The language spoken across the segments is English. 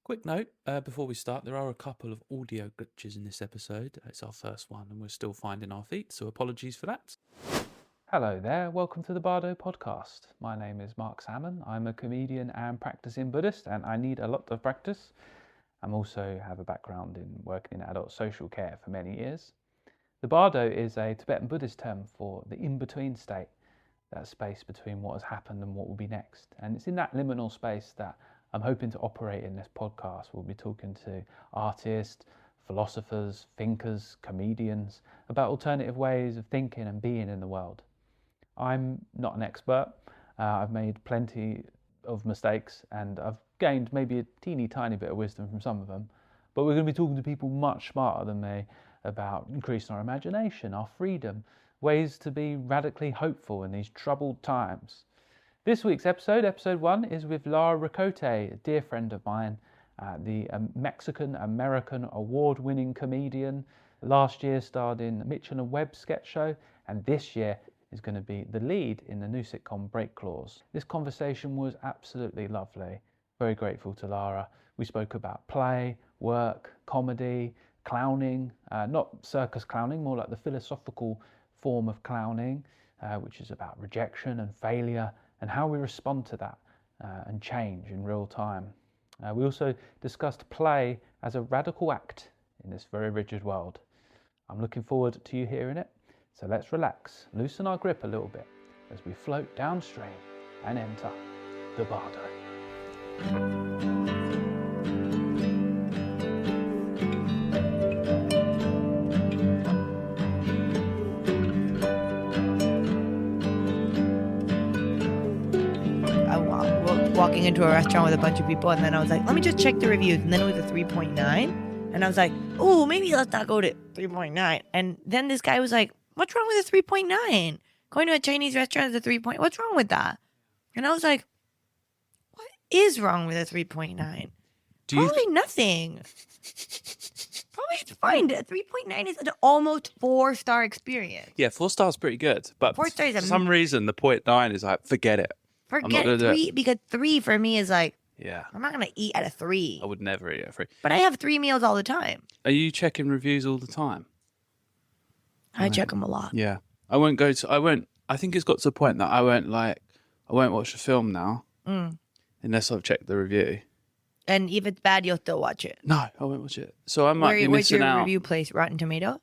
Quick note, before we start, there are a couple of audio glitches in this episode. It's our first one and we're still finding our feet, so apologies for that. Hello there, welcome to the Bardo podcast. My name is Marc Salmon. I'm a comedian and practicing Buddhist, and I need a lot of practice. I also have a background in working in adult social care for many years. The Bardo is a Tibetan Buddhist term for the in-between state, that space between what has happened and what will be next. And it's in that liminal space that I'm hoping to operate in this podcast. We'll be talking to artists, philosophers, thinkers, comedians about alternative ways of thinking and being in the world. I'm not an expert. I've made plenty of mistakes and I've gained maybe a teeny tiny bit of wisdom from some of them. But we're going to be talking to people much smarter than me about increasing our imagination, our freedom, ways to be radically hopeful in these troubled times. This week's episode 1, is with Lara Ricote, a dear friend of mine, the Mexican-American award-winning comedian. Last year starred in Mitchell & Webb's sketch show, and this year is going to be the lead in the new sitcom Break Clause. This conversation was absolutely lovely. Very grateful to Lara. We spoke about play, work, comedy, clowning, not circus clowning, more like the philosophical form of clowning, which is about rejection and failure and how we respond to that and change in real time. We also discussed play as a radical act in this very rigid world. I'm looking forward to you hearing it, so let's relax, loosen our grip a little bit as we float downstream and enter the Bardo. Walking into a restaurant with a bunch of people, and then I was like, let me just check the reviews, and then it was a 3.9, and I was like, oh, maybe let's not go to 3.9. And then this guy was like, what's wrong with a 3.9? Going to a Chinese restaurant is a 3. What's wrong with that? And I was like, what is wrong with a 3.9? Probably nothing. Probably it's fine. A 3.9 is an almost 4-star experience. Yeah, 4 stars pretty good, but 4 stars for some reason the 0.9 is like, forget it. Forget 3, because 3 for me is like, yeah, I'm not going to eat at a 3. I would never eat at a 3. But I have 3 meals all the time. Are you checking reviews all the time? I check them a lot. Yeah. I think it's got to the point that I won't watch a film now unless I've checked the review. And if it's bad, you'll still watch it. No, I won't watch it. So I might be missing out. What's your review place? Rotten Tomato?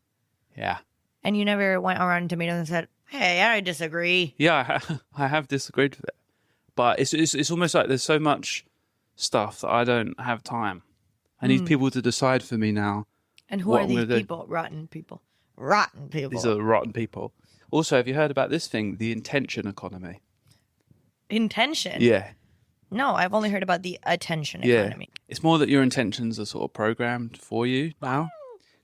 Yeah. And you never went on Rotten Tomato and said, hey, I disagree. Yeah, I have disagreed with it. But it's almost like there's so much stuff that I don't have time. I need people to decide for me now. And who are these people? Rotten people. Rotten people. These are rotten people. Also, have you heard about this thing, the intention economy? Intention? Yeah. No, I've only heard about the attention economy. It's more that your intentions are sort of programmed for you now.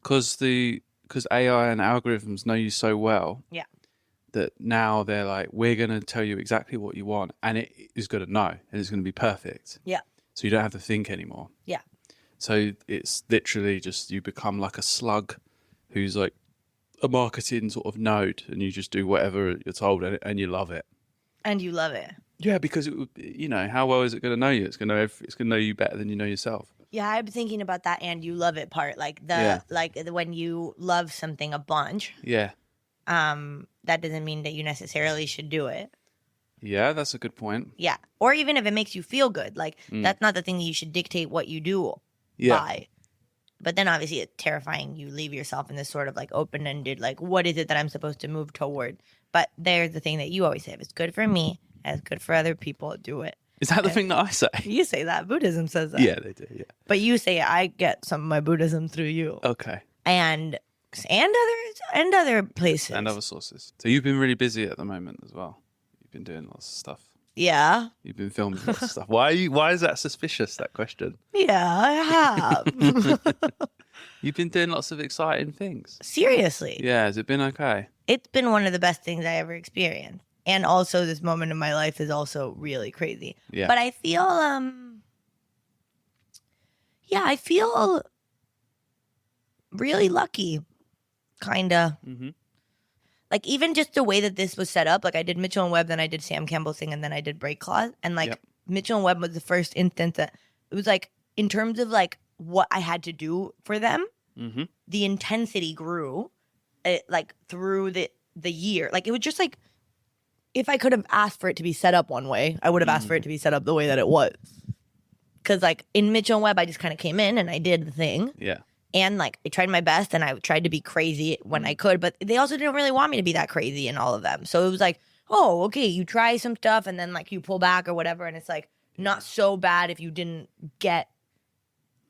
Because AI and algorithms know you so well. Yeah. That now they're like, we're going to tell you exactly what you want, and it is going to know, and it's going to be perfect. Yeah. So you don't have to think anymore. Yeah. So it's literally just you become like a slug who's like a marketing sort of node, and you just do whatever you're told, and you love it. And you love it. Yeah, because it would, how well is it going to know you? It's going to know you better than you know yourself. Yeah, I'm thinking about that, and you love it part, like when you love something a bunch. Yeah. That doesn't mean that you necessarily should do it. Yeah, that's a good point. Yeah. Or even if it makes you feel good. Like, that's not the thing that you should dictate what you do by. But then obviously it's terrifying. You leave yourself in this sort of like open-ended, like, what is it that I'm supposed to move toward? But there's the thing that you always say. If it's good for me, and it's good for other people, do it. Is that the thing that I say? You say that. Buddhism says that. Yeah, they do, yeah. But you say, I get some of my Buddhism through you. Okay. And other places. And other sources. So you've been really busy at the moment as well. You've been doing lots of stuff. Yeah. You've been filming lots of stuff. Why is that suspicious, that question? Yeah, I have. You've been doing lots of exciting things. Seriously. Yeah, has it been okay? It's been one of the best things I ever experienced. And also this moment in my life is also really crazy. Yeah. But I feel I feel really lucky. Kinda. Mm-hmm. Like, even just the way that this was set up, like, I did Mitchell and Webb, then I did Sam Campbell's thing, and then I did Break Clause. And, like, Mitchell and Webb was the first instance that it was, like, in terms of like what I had to do for them, the intensity grew like through the year. Like it was just like, if I could have asked for it to be set up one way, I would have asked for it to be set up the way that it was. Because like in Mitchell and Webb, I just kind of came in and I did the thing. Yeah. And like I tried my best and I tried to be crazy when I could, but they also didn't really want me to be that crazy in all of them. So it was like, oh, okay, you try some stuff and then like you pull back or whatever. And it's like not so bad if you didn't get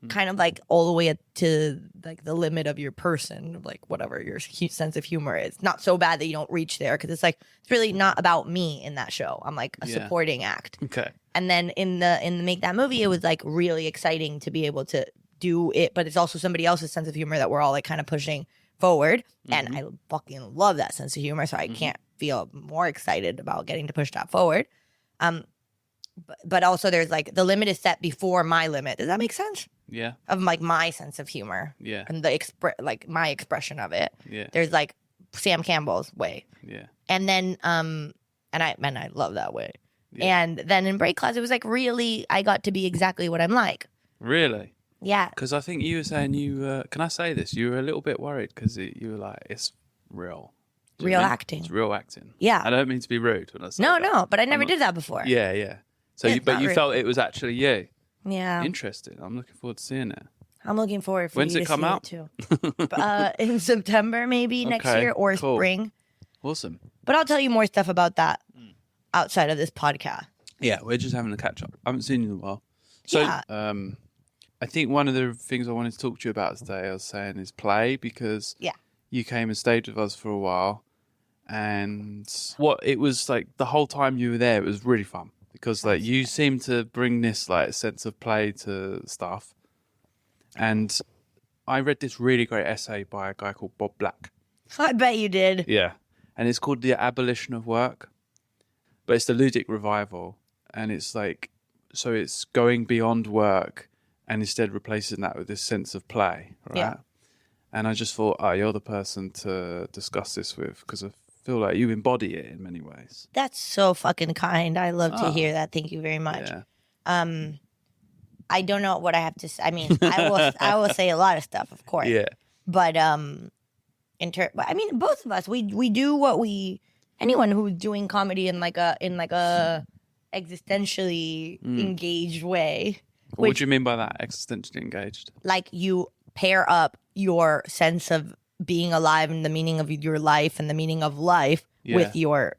kind of like all the way to like the limit of your person, like whatever your sense of humor is. Not so bad that you don't reach there, because it's like it's really not about me in that show. I'm like a supporting act. Okay. And then in the Make That Movie, it was like really exciting to be able to do it, but it's also somebody else's sense of humor that we're all like kind of pushing forward. And I fucking love that sense of humor, so I can't feel more excited about getting to push that forward. But also there's like the limit is set before my limit. Does that make sense? Yeah. Of like my sense of humor. Yeah. And the like my expression of it. Yeah. There's like Sam Campbell's way. Yeah. And then and I love that way. Yeah. And then in Break Class, it was like really I got to be exactly what I'm like. Really? Yeah. Because I think you were saying can I say this? You were a little bit worried because you were like, it's real. Real acting. It's real acting. Yeah. I don't mean to be rude when I say No, that. no, but I never did that before. Yeah, yeah. So, It's but not you rude. felt it was actually you. Yeah. Interesting. I'm looking forward to seeing it. I'm looking forward for When's you it to come see out? it too. In September maybe next Okay, year or cool. spring. Awesome. But I'll tell you more stuff about that outside of this podcast. Yeah, we're just having a catch up. I haven't seen you in a while. So, Yeah. I think one of the things I wanted to talk to you about today, I was saying, is play, because you came and stayed with us for a while. And what it was like the whole time you were there, it was really fun because like you seemed to bring this like sense of play to stuff. And I read this really great essay by a guy called Bob Black. I bet you did. Yeah. And it's called The Abolition of Work. But it's the ludic revival. And it's like, so it's going beyond work and instead replacing that with this sense of play, right? Yeah. And I just thought, oh, you're the person to discuss this with, because I feel like you embody it in many ways. That's so fucking kind. I love to hear that. Thank you very much. Yeah. I don't know what I have to say. I mean, I will say a lot of stuff, of course. Yeah. But I mean, both of us, we do what anyone who's doing comedy in like a existentially engaged way. What do you mean by that, existentially engaged? Like you pair up your sense of being alive and the meaning of your life and the meaning of life with your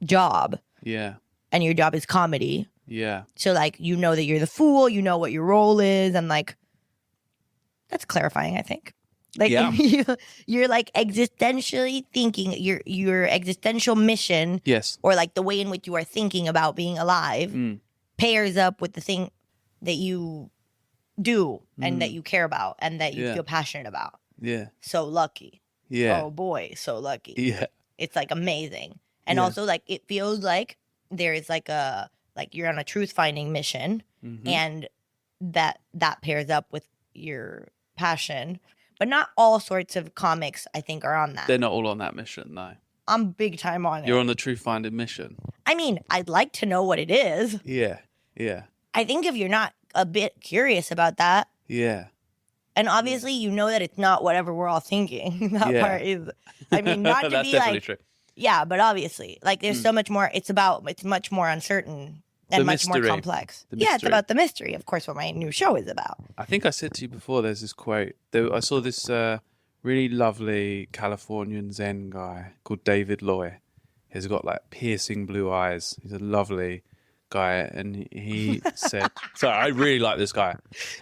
job. Yeah. And your job is comedy. Yeah. So like, you know that you're the fool, you know what your role is, and like, that's clarifying, I think. Like you're like existentially thinking your existential mission. Yes. Or like the way in which you are thinking about being alive pairs up with the thing that you do and that you care about and that you feel passionate about. Yeah. So lucky. Yeah. Oh boy, so lucky. Yeah. It's like amazing. And also like it feels like there is like you're on a truth finding mission and that pairs up with your passion. But not all sorts of comics, I think, are on that. They're not all on that mission, no. I'm big time on it. You're on the truth finding mission. I mean, I'd like to know what it is. Yeah. Yeah. I think if you're not a bit curious about that, Yeah. and obviously you know that it's not whatever we're all thinking. That part is, I mean, not to That's be definitely like, true. yeah, but obviously, like there's so much more, it's much more uncertain and much more complex. Yeah, it's about the mystery, of course, what my new show is about. I think I said to you before, there's this quote. I saw this really lovely Californian Zen guy called David Loy. He's got like piercing blue eyes. He's a lovely guy. And he said, sorry, I really like this guy.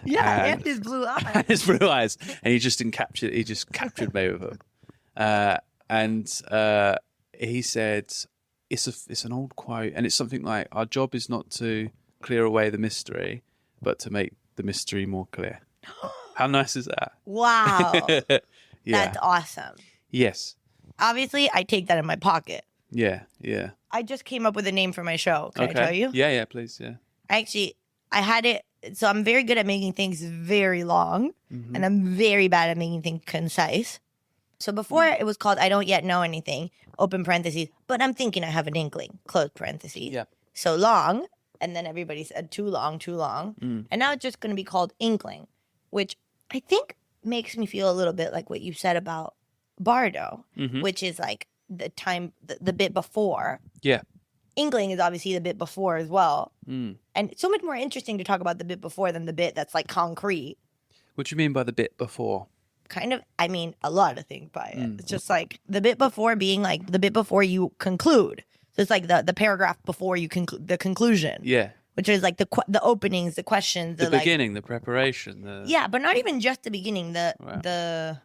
Yeah, and his blue eyes. His blue eyes. And he just captured me with them. He said, it's an old quote, and it's something like, our job is not to clear away the mystery, but to make the mystery more clear. How nice is that? Wow. Yeah. That's awesome. Yes. Obviously, I take that in my pocket. Yeah, yeah. I just came up with a name for my show. Can I tell you? Yeah, yeah, please, yeah. I had it, so I'm very good at making things very long, and I'm very bad at making things concise. So before it was called I Don't Yet Know Anything, open parentheses, but I'm thinking I have an inkling, close parentheses. Yeah. So long, And then everybody said too long. And now it's just going to be called Inkling, which I think makes me feel a little bit like what you said about Bardo, which is like the bit before. Yeah. Inkling is obviously the bit before as well. And it's so much more interesting to talk about the bit before than the bit that's like concrete. What do you mean by the bit before? Kind of, I mean, a lot of things by it. It's just like the bit before being like the bit before you conclude. So it's like the paragraph before you conclude the conclusion. Yeah. Which is like the openings, the questions, the beginning, the preparation. Yeah, but not even just the beginning. The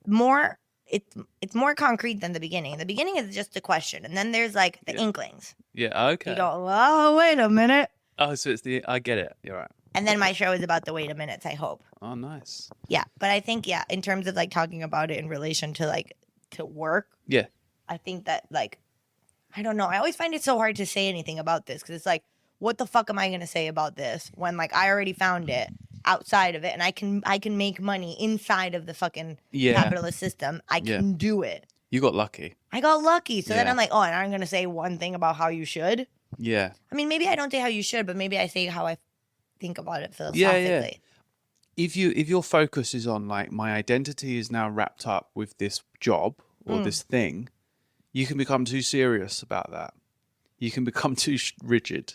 more it's more concrete than the beginning. The beginning is just a question, and then there's like the inklings. Yeah. Okay. You go, oh, wait a minute. Oh, so it's I get it. You're right. And then my show is about the wait a minutes, I hope. Oh, nice. Yeah, but I think in terms of like talking about it in relation to like to work. Yeah. I think that like. I don't know. I always find it so hard to say anything about this because it's like, what the fuck am I going to say about this when like I already found it outside of it and I can make money inside of the fucking capitalist system. I can do it. You got lucky. I got lucky. So then I'm like, oh, and I'm going to say one thing about how you should. Yeah. I mean, maybe I don't say how you should, but maybe I say how I think about it philosophically. Yeah. If your focus is on like my identity is now wrapped up with this job or this thing, you can become too serious about that. You can become too rigid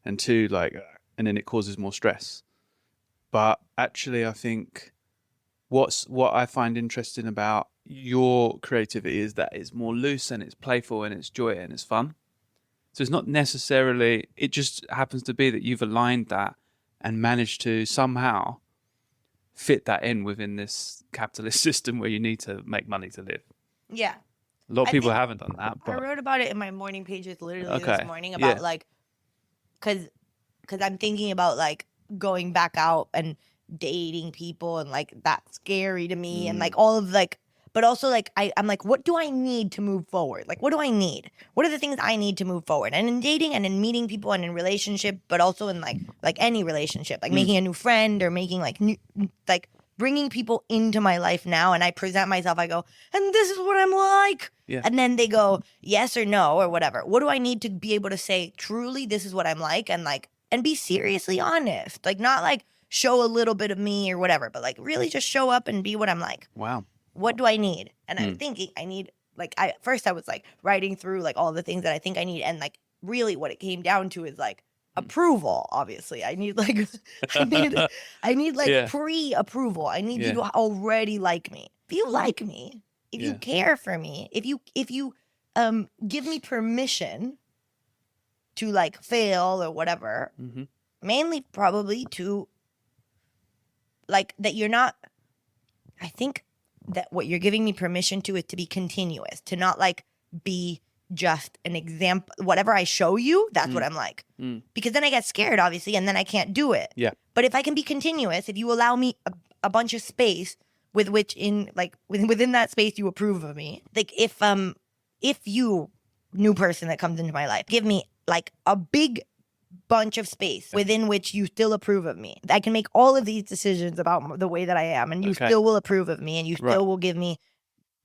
and too like, and then it causes more stress. But actually, I think what I find interesting about your creativity is that it's more loose and it's playful and it's joy and it's fun. So it's not necessarily, it just happens to be that you've aligned that and managed to somehow fit that in within this capitalist system where you need to make money to live. Yeah. A lot of people haven't done that. But... I wrote about it in my morning pages literally this morning about like, because I'm thinking about like going back out and dating people and like that's scary to me and like all of like, but also like I'm like, what do I need to move forward? Like, what do I need? What are the things I need to move forward? And in dating and in meeting people and in relationship, but also in like any relationship, like making a new friend or making like new, like bringing people into my life now. And I present myself, I go, and this is what I'm like. Yeah. And then they go yes or no or whatever. What do I need to be able to say truly this is what I'm like and be seriously honest? Like not like show a little bit of me or whatever, but like really just show up and be what I'm like. Wow. What do I need? And I'm thinking I need like first I was like writing through like all the things that I think I need and like really what it came down to is like approval. Obviously I need like I need like pre-approval. I need you to already like me. If you like me, if you care for me, if you give me permission to like fail or whatever, mainly probably to like that you're not, I think that what you're giving me permission to is to be continuous, to not like be just an example. Whatever I show you, that's what I'm like. Because then I get scared, obviously, and then I can't do it. Yeah. But if I can be continuous, if you allow me a bunch of space with which in like within that space you approve of me, like if you new person that comes into my life give me like a big bunch of space within which you still approve of me, I can make all of these decisions about the way that I am and you still will approve of me and you still will give me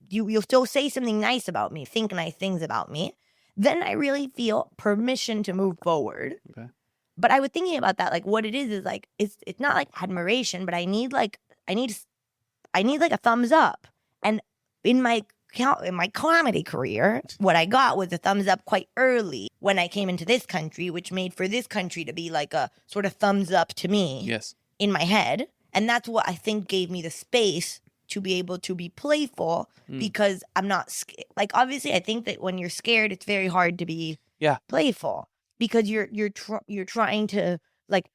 you'll still say something nice about me, think nice things about me, then I really feel permission to move forward. Okay. But I was thinking about that, like what it is like it's not like admiration, but I need like a thumbs up. And in my comedy career, what I got was a thumbs up quite early when I came into this country, which made for this country to be like a sort of thumbs up to me in my head. And that's what I think gave me the space to be able to be playful because I'm not like obviously I think that when you're scared, it's very hard to be playful because you're trying to like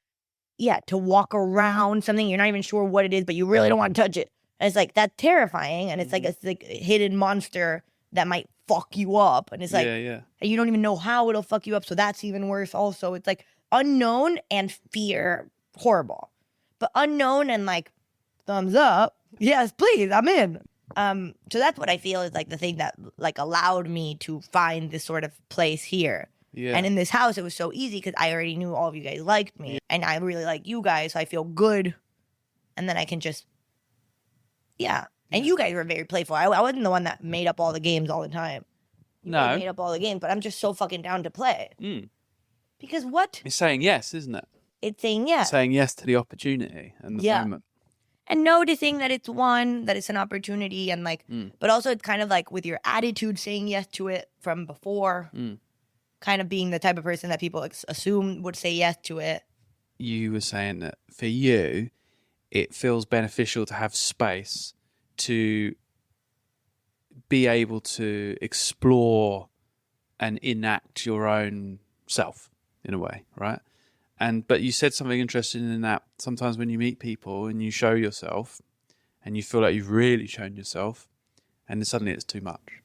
to walk around something you're not even sure what it is, but you really don't want to touch it. And it's like, that's terrifying. And it's like a hidden monster that might fuck you up. And it's like, and you don't even know how it'll fuck you up. So that's even worse also. It's like unknown and fear, horrible. But unknown and like thumbs up, yes, please, I'm in. So that's what I feel is like the thing that like allowed me to find this sort of place here. Yeah. And in this house, it was so easy because I already knew all of you guys liked me. And I really like you guys, so I feel good. And then I can just... And you guys were very playful. I wasn't the one that made up all the games all the time. You guys made up all the games, but I'm just so fucking down to play. Because what? It's saying yes, isn't it? It's saying yes. Saying yes to the opportunity and the moment. And noticing that it's that it's an opportunity, and like, but also it's kind of like with your attitude saying yes to it from before, kind of being the type of person that people assume would say yes to it. You were saying that for you, it feels beneficial to have space to be able to explore and enact your own self in a way, right? But you said something interesting in that sometimes when you meet people and you show yourself and you feel like you've really shown yourself, and then suddenly it's too much.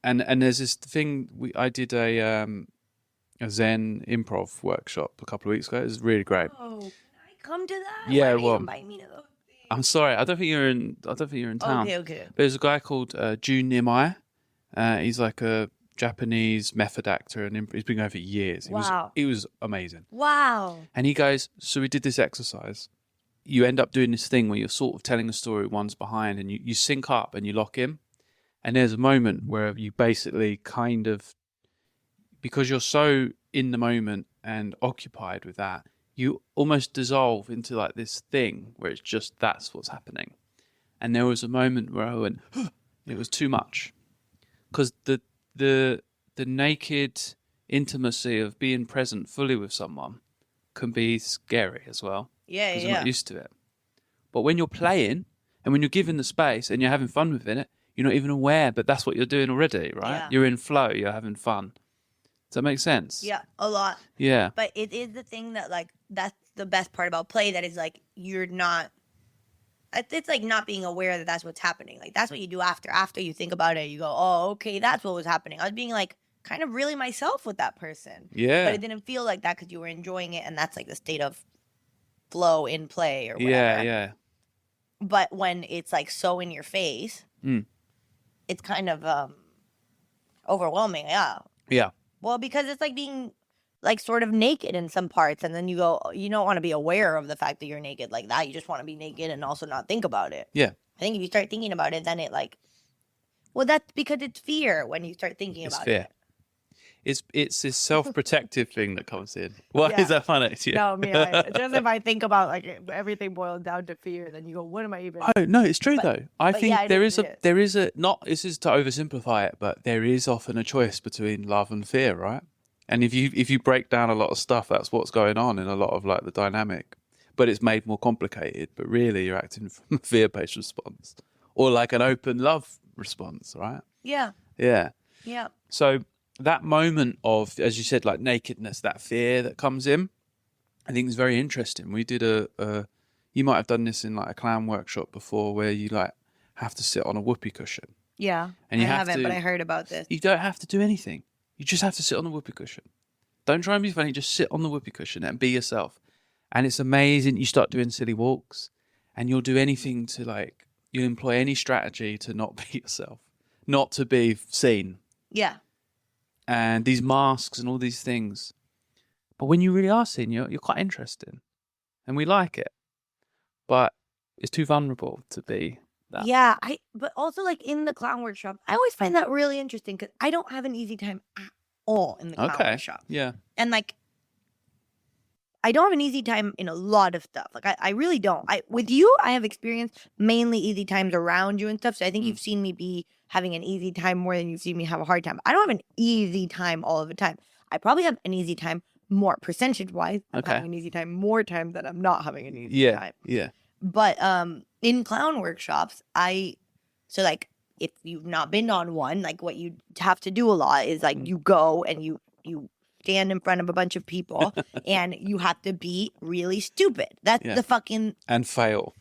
And there's this thing, I did a Zen improv workshop a couple of weeks ago. It was really great. Oh, can I come to that? Yeah, Why well, invite me to those things? I'm sorry, I don't think you're in town. Okay. But there's a guy called Jun Nimai. He's like a Japanese method actor, and he's been going for years. He was amazing. Wow. And he goes, so we did this exercise. You end up doing this thing where you're sort of telling a story, one's behind, and you sync up and you lock in. And there's a moment where you basically kind of, because you're so in the moment and occupied with that, you almost dissolve into like this thing where it's just that's what's happening. And there was a moment where I went, it was too much. Because the naked intimacy of being present fully with someone can be scary as well. Yeah, because you're not used to it. But when you're playing and when you're given the space and you're having fun within it, you're not even aware, but that's what you're doing already, right? Yeah. You're in flow, you're having fun. Does that make sense? Yeah, a lot. Yeah. But it is the thing that, like, that's the best part about play, that is, like, you're not, it's like not being aware that that's what's happening. Like, that's what you do after you think about it. You go, oh, okay, that's what was happening. I was being, like, kind of really myself with that person. Yeah. But it didn't feel like that because you were enjoying it, and that's, like, the state of flow in play or whatever. Yeah. But when it's, like, so in your face, it's kind of overwhelming, yeah. Yeah. Well, because it's like being like sort of naked in some parts, and then you go, you don't want to be aware of the fact that you're naked like that. You just want to be naked and also not think about it. Yeah. I think if you start thinking about it, then it like, well, that's because it's fear when you start thinking about fear. it. It's this self-protective thing that comes in. Why is that funny to you? No, just if I think about like everything boils down to fear, then you go, what am I even? Oh no, it's true though. I think yeah, there is a not. This is to oversimplify it, but there is often a choice between love and fear, right? And if you break down a lot of stuff, that's what's going on in a lot of like the dynamic. But it's made more complicated. But really, you're acting from a fear-based response or like an open love response, right? Yeah. Yeah. Yeah. So that moment of, as you said, like nakedness, that fear that comes in, I think is very interesting. We did you might have done this in like a clown workshop before, where you like have to sit on a whoopee cushion. Yeah. And you I have haven't, to, but I heard about this. You don't have to do anything. You just have to sit on the whoopee cushion. Don't try and be funny. Just sit on the whoopee cushion and be yourself. And it's amazing. You start doing silly walks, and you'll do anything to like, you'll employ any strategy to not be yourself, not to be seen. Yeah. And these masks and all these things. But when you really are seen, you're quite interesting. And we like it. But it's too vulnerable to be that. Yeah, but also like in the clown workshop, I always find that really interesting because I don't have an easy time at all in the clown workshop. Yeah. And like, I don't have an easy time in a lot of stuff. Like I really don't. With you, I have experienced mainly easy times around you and stuff. So I think you've seen me be having an easy time more than you've seen me have a hard time. I don't have an easy time all of the time. I probably have an easy time more percentage-wise. I'm having an easy time more times than I'm not having an easy time. Yeah. But in clown workshops, so like if you've not been on one, like what you have to do a lot is like you go and you stand in front of a bunch of people and you have to be really stupid. That's the fucking... And fail.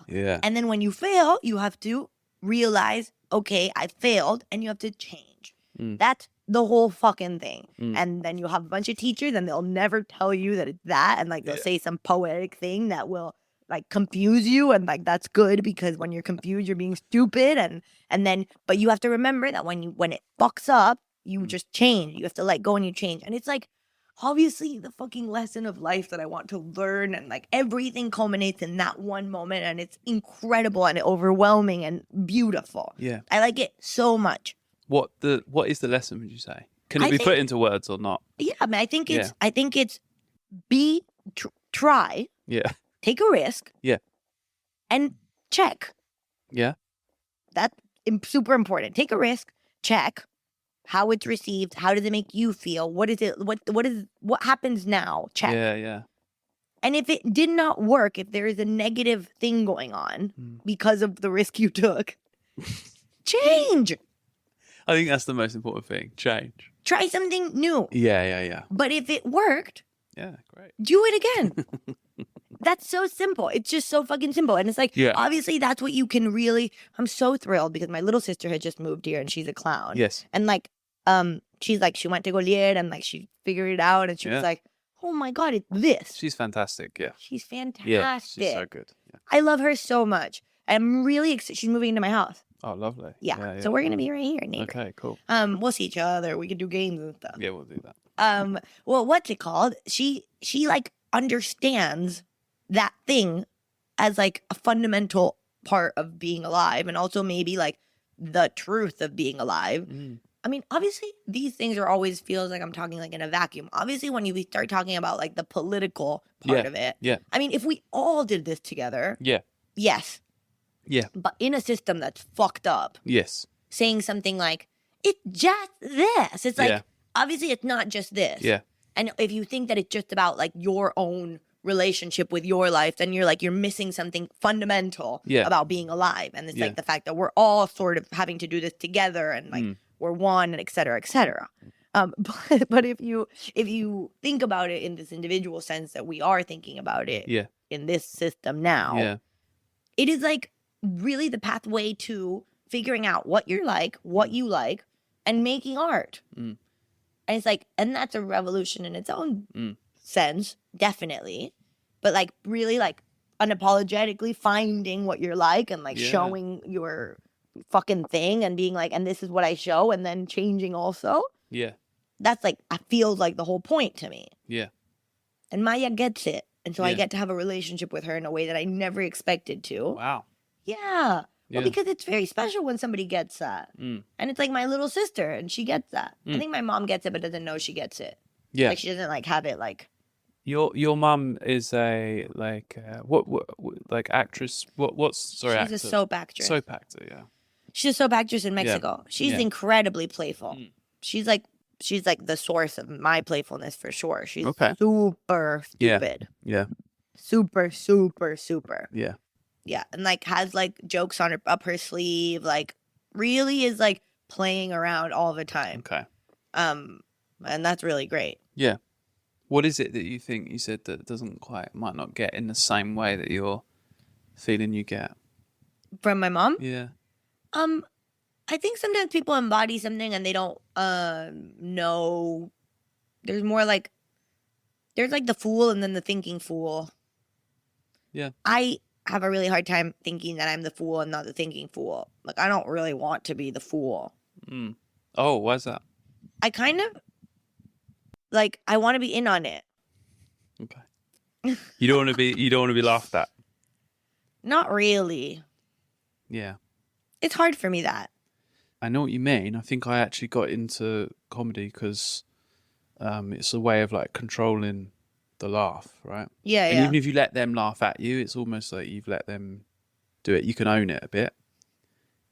Yeah. And then when you fail, you have to realize, okay, I failed, and you have to change. That's the whole fucking thing. And then you'll have a bunch of teachers and they'll never tell you that it's that. And like they'll say some poetic thing that will like confuse you. And like, that's good because when you're confused, you're being stupid. And then, but you have to remember that when it fucks up, you just change. You have to let go and you change. And it's like, obviously the fucking lesson of life that I want to learn, and like everything culminates in that one moment, and it's incredible and overwhelming and beautiful. Yeah. I like it so much. What is the lesson, would you say? Can it be put into words or not? Yeah, I mean, I think it's try. Yeah. Take a risk. Yeah. And check. Yeah. That's super important. Take a risk. Check how it's received. How does it make you feel? What is it? What happens now? Check. Yeah. And if it did not work, if there is a negative thing going on because of the risk you took, change. I think that's the most important thing. Change. Try something new. Yeah. But if it worked, yeah, great. Do it again. That's so simple. It's just so fucking simple. And it's like, obviously that's what you can really, I'm so thrilled because my little sister had just moved here and she's a clown. Yes. And like, she's like, she went to Golier and like, she figured it out and she was like, oh my God, it's this. She's fantastic. Yeah. She's fantastic. Yeah, she's so good. Yeah. I love her so much. I'm really excited. She's moving into my house. Oh, lovely. Yeah. So we're going to be right here, neighbor. Okay, cool. We'll see each other. We can do games and stuff. Yeah, we'll do that. Well, what's it called? She like understands that thing as like a fundamental part of being alive and also maybe like the truth of being alive. I mean, obviously these things are always feels like I'm talking like in a vacuum. Obviously when you start talking about like the political part of it. Yeah. I mean, if we all did this together. Yeah. Yes. Yeah. But in a system that's fucked up. Yes. Saying something like, it's just this. It's like, obviously it's not just this. Yeah. And if you think that it's just about like your own relationship with your life, then you're missing something fundamental about being alive. And it's like the fact that we're all sort of having to do this together and like we're one and et cetera, et cetera. But if you think about it in this individual sense that we are thinking about it in this system now, it is like really the pathway to figuring out what you're like, what you like, and making art. And it's like, and that's a revolution in its own sense, definitely. But like really like unapologetically finding what you're like and like showing your fucking thing and being like, and this is what I show, and then changing also. Yeah. That's like, I feels like the whole point to me. Yeah. And Maya gets it. And so I get to have a relationship with her in a way that I never expected to. Wow. Yeah. Well, because it's very special when somebody gets that. And it's like my little sister, and she gets that. I think my mom gets it, but doesn't know she gets it. Yeah. Like, she doesn't, like, have it, like... Your mum is a, like, what like, actress? She's a soap actress. Soap actor, yeah. She's a soap actress in Mexico. She's incredibly playful. She's like the source of my playfulness for sure. She's super stupid. Yeah. Super, super, super. Yeah. Yeah, and like has like jokes on up her sleeve, like really is like playing around all the time. Okay. And that's really great. Yeah. What is it that you think you said that might not get in the same way that you're feeling you get? From my mom? Yeah. I think sometimes people embody something and they don't know. There's more like there's like the fool and then the thinking fool. Yeah. I have a really hard time thinking that I'm the fool and not the thinking fool. Like, I don't really want to be the fool. Oh, why's that? I kind of like, I want to be in on it. Okay. You don't want to be laughed at. Not really. Yeah. It's hard for me that. I know what you mean. I think I actually got into comedy because it's a way of like controlling the laugh, right? Yeah, and even if you let them laugh at you, it's almost like you've let them do it. You can own it a bit,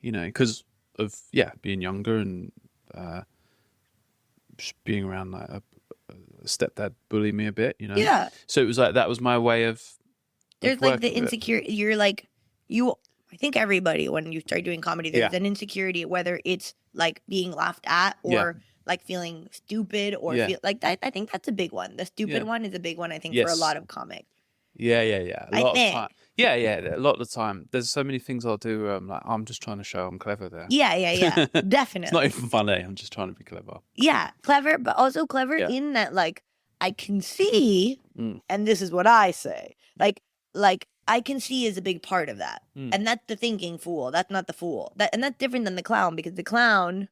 you know, because of being younger and being around like a stepdad bullied me a bit, you know. Yeah. So it was like that was my way of. There's like the insecurity. You're like I think everybody when you start doing comedy, there's an insecurity, whether it's like being laughed at or. Like feeling stupid or feel like that. I think that's a big one. The stupid one is a big one, I think, for a lot of comics. Yeah. A lot of time. Yeah. A lot of the time. There's so many things I'll do. Like, I'm just trying to show I'm clever there. Yeah. Definitely. It's not even funny. I'm just trying to be clever. Yeah. Clever, but also clever in that, like, I can see, and this is what I say, like I can see is a big part of that. And that's the thinking fool. That's not the fool. And that's different than the clown, because the clown...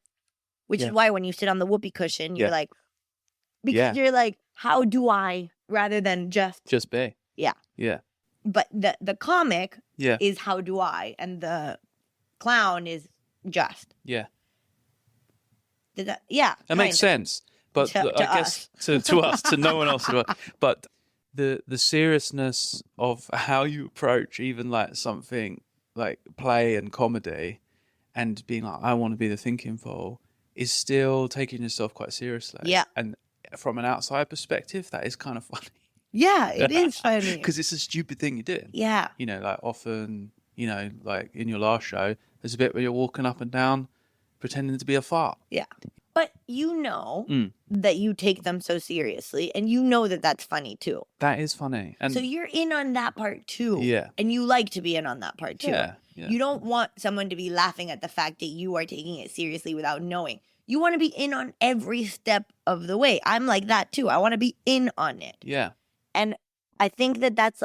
Which is why when you sit on the whoopee cushion, you're like, because you're like, how do I, rather than just be. Yeah. Yeah. But the comic is how do I, and the clown is just. Yeah. Did that? Yeah. It makes sense. But To I guess to us, to no one else. But the seriousness of how you approach even like something like play and comedy and being like, I want to be the thinking fool is still taking yourself quite seriously. Yeah. And from an outside perspective, that is kind of funny. Yeah, it is funny. Because it's a stupid thing you're doing. Yeah. You know, like often, you know, like in your last show, there's a bit where you're walking up and down pretending to be a fart. Yeah. But you know that you take them so seriously, and you know that that's funny too. That is funny. And so you're in on that part too. Yeah. And you like to be in on that part too. Yeah. You don't want someone to be laughing at the fact that you are taking it seriously without knowing. You want to be in on every step of the way. I'm like that too. I want to be in on it. Yeah. And I think that that's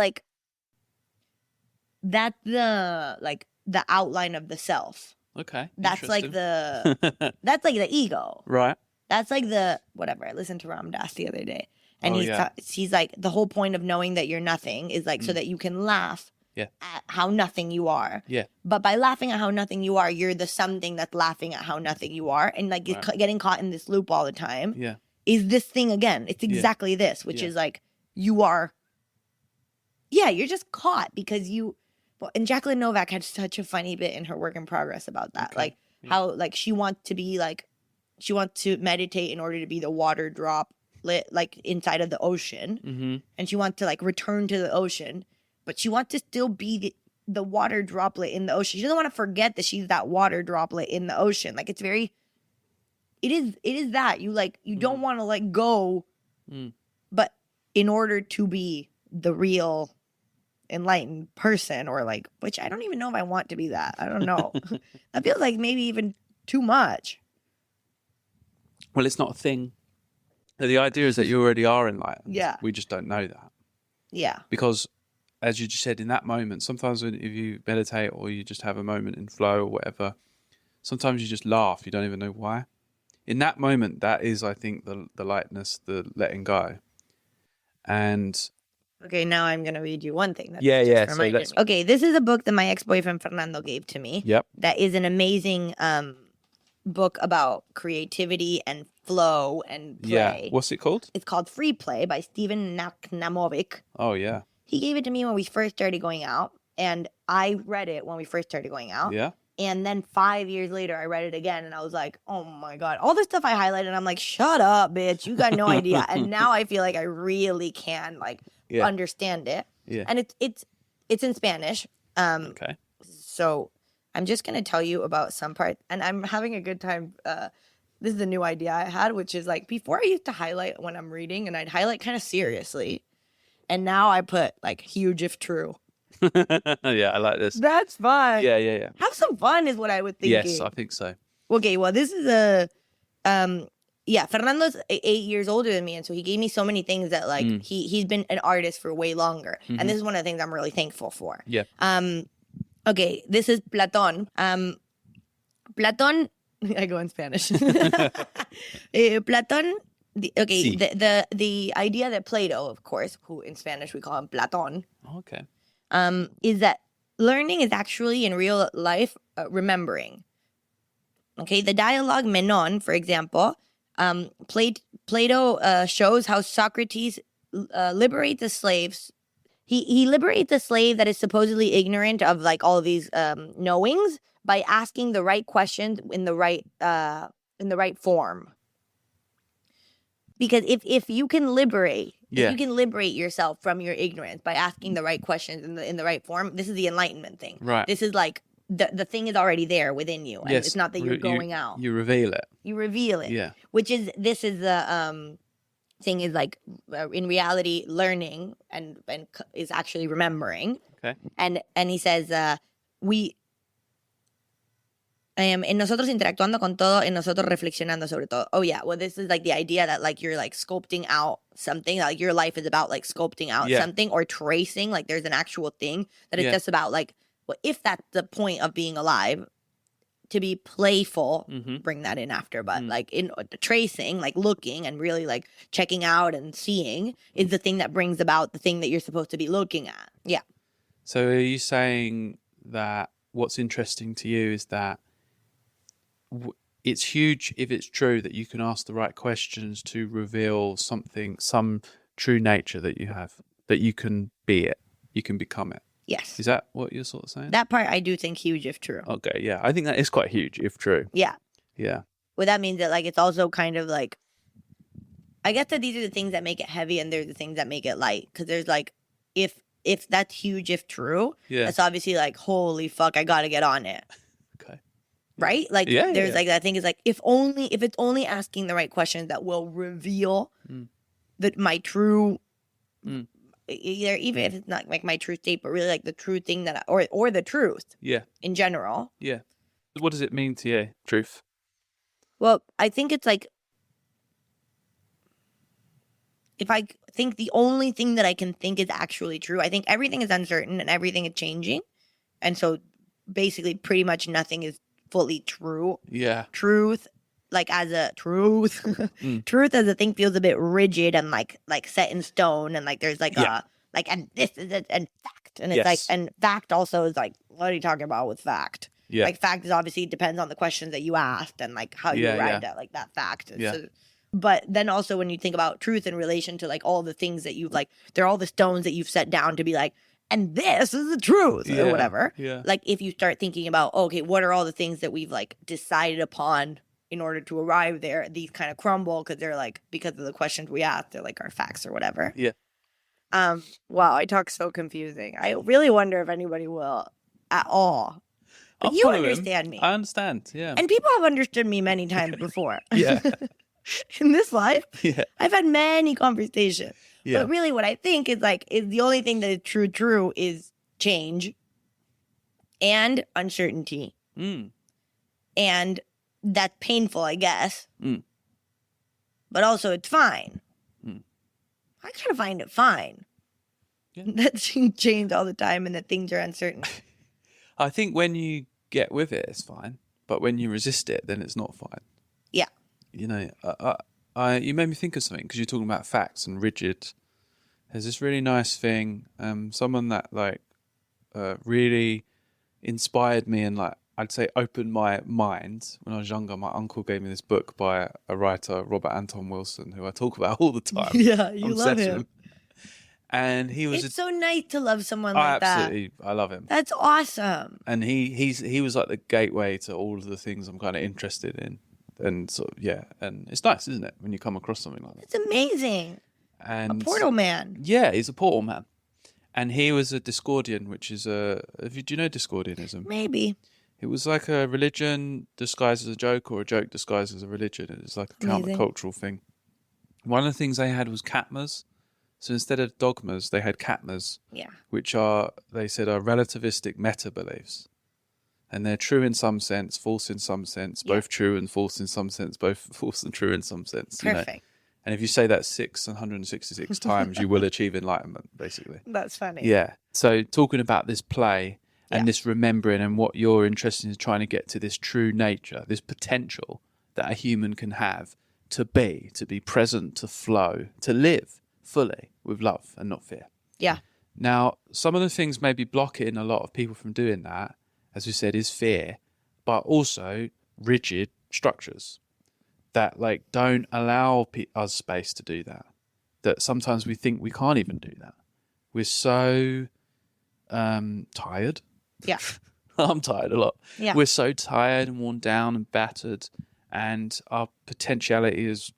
the outline of the self. Okay. That's like that's like the ego. Right. That's like whatever. I listened to Ram Dass the other day, and Oh, he's like, the whole point of knowing that you're nothing is like so that you can laugh at how nothing you are. Yeah. But by laughing at how nothing you are, you're the something that's laughing at how nothing you are, and like getting caught in this loop all the time. Yeah. Is this thing again? It's exactly this, which is like you are. Yeah, you're just caught because you. And Jacqueline Novak had such a funny bit in her work in progress about that. Okay. Like how like she wants to meditate in order to be the water droplet like inside of the ocean. Mm-hmm. And she wants to like return to the ocean, but she wants to still be the water droplet in the ocean. She doesn't want to forget that she's that water droplet in the ocean. Like it is that you don't want to let go, but in order to be the real enlightened person, or like, which I don't even know if I want to be that. I don't know. That feels like maybe even too much. Well, it's not a thing. The idea is that you already are enlightened. Yeah. We just don't know that. Yeah. Because, as you just said, in that moment, sometimes if you meditate or you just have a moment in flow or whatever, sometimes you just laugh. You don't even know why. In that moment, that is, I think, the lightness, the letting go. And okay, now I'm going to read you one thing. So okay, this is a book that my ex-boyfriend Fernando gave to me. Yep. That is an amazing book about creativity and flow and play. Yeah. What's it called? It's called Free Play by Steven Naknamovic. Oh, yeah. He gave it to me when we first started going out, and I read it when we first started going out. Yeah. And then 5 years later, I read it again, and I was like, oh my God. All the stuff I highlighted, I'm like, shut up, bitch. You got no idea. And now I feel like I really can, understand it. Yeah. And it's in Spanish. Okay. So I'm just going to tell you about some part. And I'm having a good time. This is a new idea I had, which is like, before I used to highlight when I'm reading, and I'd highlight kind of seriously. And now I put huge if true. Yeah, I like this. That's fun. Yeah. Have some fun is what I would think. Yes, I think so. Okay, well, this is Fernando's 8 years older than me, and so he gave me so many things that he's been an artist for way longer, and this is one of the things I'm really thankful for. Yeah. Okay, this is Platón. Platón, I go in Spanish. Platón. The idea that Plato, of course, who in Spanish we call him Platón. Okay. Is that learning is actually in real life remembering. Okay, the dialogue Menon, for example, Plato shows how Socrates liberates the slaves. He liberates the slave that is supposedly ignorant of all of these knowings by asking the right questions in the right form. Because if you can liberate. Yeah. If you can liberate yourself from your ignorance by asking the right questions in the right form, this is the enlightenment thing. Right. This is the thing is already there within you. And yes. It's not that you're going out. You reveal it. You reveal it. Yeah. This is the thing is in reality, learning and is actually remembering. Okay. And he says, en nosotros interactuando con todo, en nosotros reflexionando sobre todo. Oh yeah, well this is the idea that you're sculpting out something, your life is about sculpting out something or tracing, there's an actual thing that it's just about well, if that's the point of being alive, to be playful, bring that in after, but in tracing, looking and really checking out and seeing is the thing that brings about the thing that you're supposed to be looking at. Yeah. So are you saying that what's interesting to you is that it's huge if it's true that you can ask the right questions to reveal something, some true nature that you have, that you can be it, you can become it. Yes. Is that what you're sort of saying? That part I do think huge if true. Okay, yeah. I think that is quite huge if true. Yeah. Yeah. Well, that means that like it's also kind of like, I guess that these are the things that make it heavy and they're the things that make it light. Because there's like, if that's huge if true, Yeah. that's obviously like, holy fuck, I gotta get on it. Okay. Right? Like Yeah, there's yeah. like that thing is like, if it's only asking the right questions that will reveal that my true either, even if it's not like my true state, but really like the true thing that or the truth Yeah. in general. Yeah. What does it mean to you, truth? Well, I think it's like, if I think the only thing that I can think is actually true, I think everything is uncertain and everything is changing. And so basically pretty much nothing is fully true. Yeah. Truth, like as a truth, truth as a thing feels a bit rigid and like set in stone. And like there's like and this is it, and fact. And it's like, and fact also is like, what are you talking about with fact? Yeah. Like fact is obviously depends on the questions that you asked and like how you arrived at like that fact. Yeah. So, but then also when you think about truth in relation to like all the things that you've like, they're all the stones that you've set down to be like, and this is the truth or whatever. Yeah. Like if you start thinking about, okay, what are all the things that we've like decided upon in order to arrive there? These kind of crumble because they're like, because of the questions we asked, they're like our facts or whatever. Yeah. Wow, I talk so confusing. I really wonder if anybody will at all. But you understand me. I understand, yeah. And people have understood me many times before. Yeah. In this life, Yeah. I've had many conversations. Yeah. But really what I think is like, is the only thing that is true is change and uncertainty. And that's painful, I guess. But also it's fine. I kind of find it fine. Yeah. That things change all the time and that things are uncertain. I think when you get with it, it's fine. But when you resist it, then it's not fine. Yeah. You know, you made me think of something because you're talking about facts and rigid. There's this really nice thing. Someone that like really inspired me and like I'd say opened my mind when I was younger. My uncle gave me this book by a writer, Robert Anton Wilson, who I talk about all the time. Yeah, you I'm love obsessed with him. And he was It's so nice to love someone like that. I love him. That's awesome. And he was like the gateway to all of the things I'm kind of interested in. And so and it's nice, isn't it, when you come across something like that? It's amazing. And a portal man. Yeah, he's a portal man. And he was a Discordian, which is do you know Discordianism? Maybe. It was like a religion disguised as a joke or a joke disguised as a religion. It was like a countercultural thing. One of the things they had was Catmas. So instead of dogmas, they had Catmas, which they said are relativistic meta-beliefs. And they're true in some sense, false in some sense, both true and false in some sense, both false and true in some sense. Perfect. You know? And if you say that 666 times, you will achieve enlightenment, basically. That's funny. Yeah. So talking about this play and this remembering and what you're interested in is trying to get to this true nature, this potential that a human can have to be present, to flow, to live fully with love and not fear. Yeah. Now, some of the things maybe blocking a lot of people from doing that, as we said, is fear, but also rigid structures that like don't allow us space to do that. That sometimes we think we can't even do that. We're so tired. Yeah. I'm tired a lot. Yeah. We're so tired and worn down and battered, and our potentiality is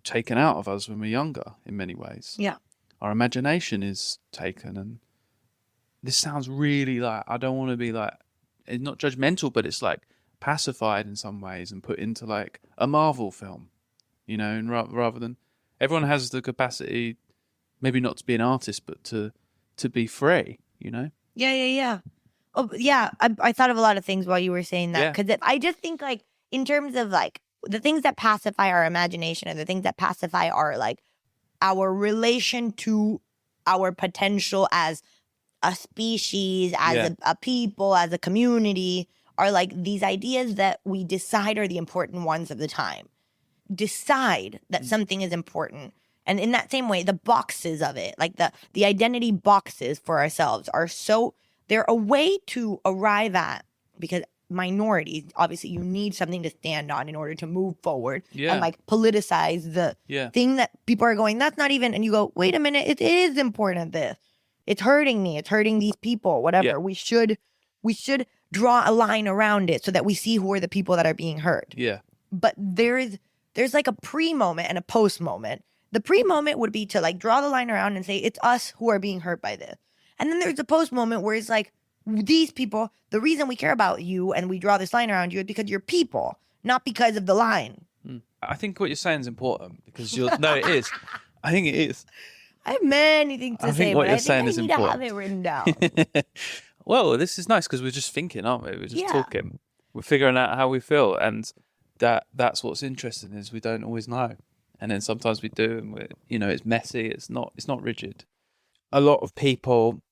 taken out of us when we're younger in many ways. Yeah. Our imagination is taken, and this sounds really like, I don't want to be like, it's not judgmental, but it's like pacified in some ways and put into like a Marvel film, you know, and rather than everyone has the capacity, maybe not to be an artist, but to be free, you know? Yeah. Oh, yeah. I thought of a lot of things while you were saying that. Because I just think like in terms of like the things that pacify our imagination and the things that pacify our like our relation to our potential as a species, as a people, as a community, are like these ideas that we decide are the important ones of the time. Decide that something is important. And in that same way, the boxes of it, like the identity boxes for ourselves are so, they're a way to arrive at, because minorities, obviously you need something to stand on in order to move forward Yeah. and like politicize the Yeah. thing that people are going, that's not even, and you go, wait a minute, it is important, this. It's hurting me. It's hurting these people, whatever. Yeah. We should draw a line around it so that we see who are the people that are being hurt. Yeah. But there's like a pre-moment and a post-moment. The pre-moment would be to like draw the line around and say, it's us who are being hurt by this. And then there's the post-moment where it's like, these people, the reason we care about you and we draw this line around you is because you're people, not because of the line. I think what you're saying is important because no, it is. I think it is. I have many things to I say, think what but you're I saying think is I need to have important. it written down. Well, this is nice because we're just thinking, aren't we? We're just Yeah. talking. We're figuring out how we feel, and that's what's interesting is we don't always know, and then sometimes we do, and it's messy. It's not rigid. A lot of people,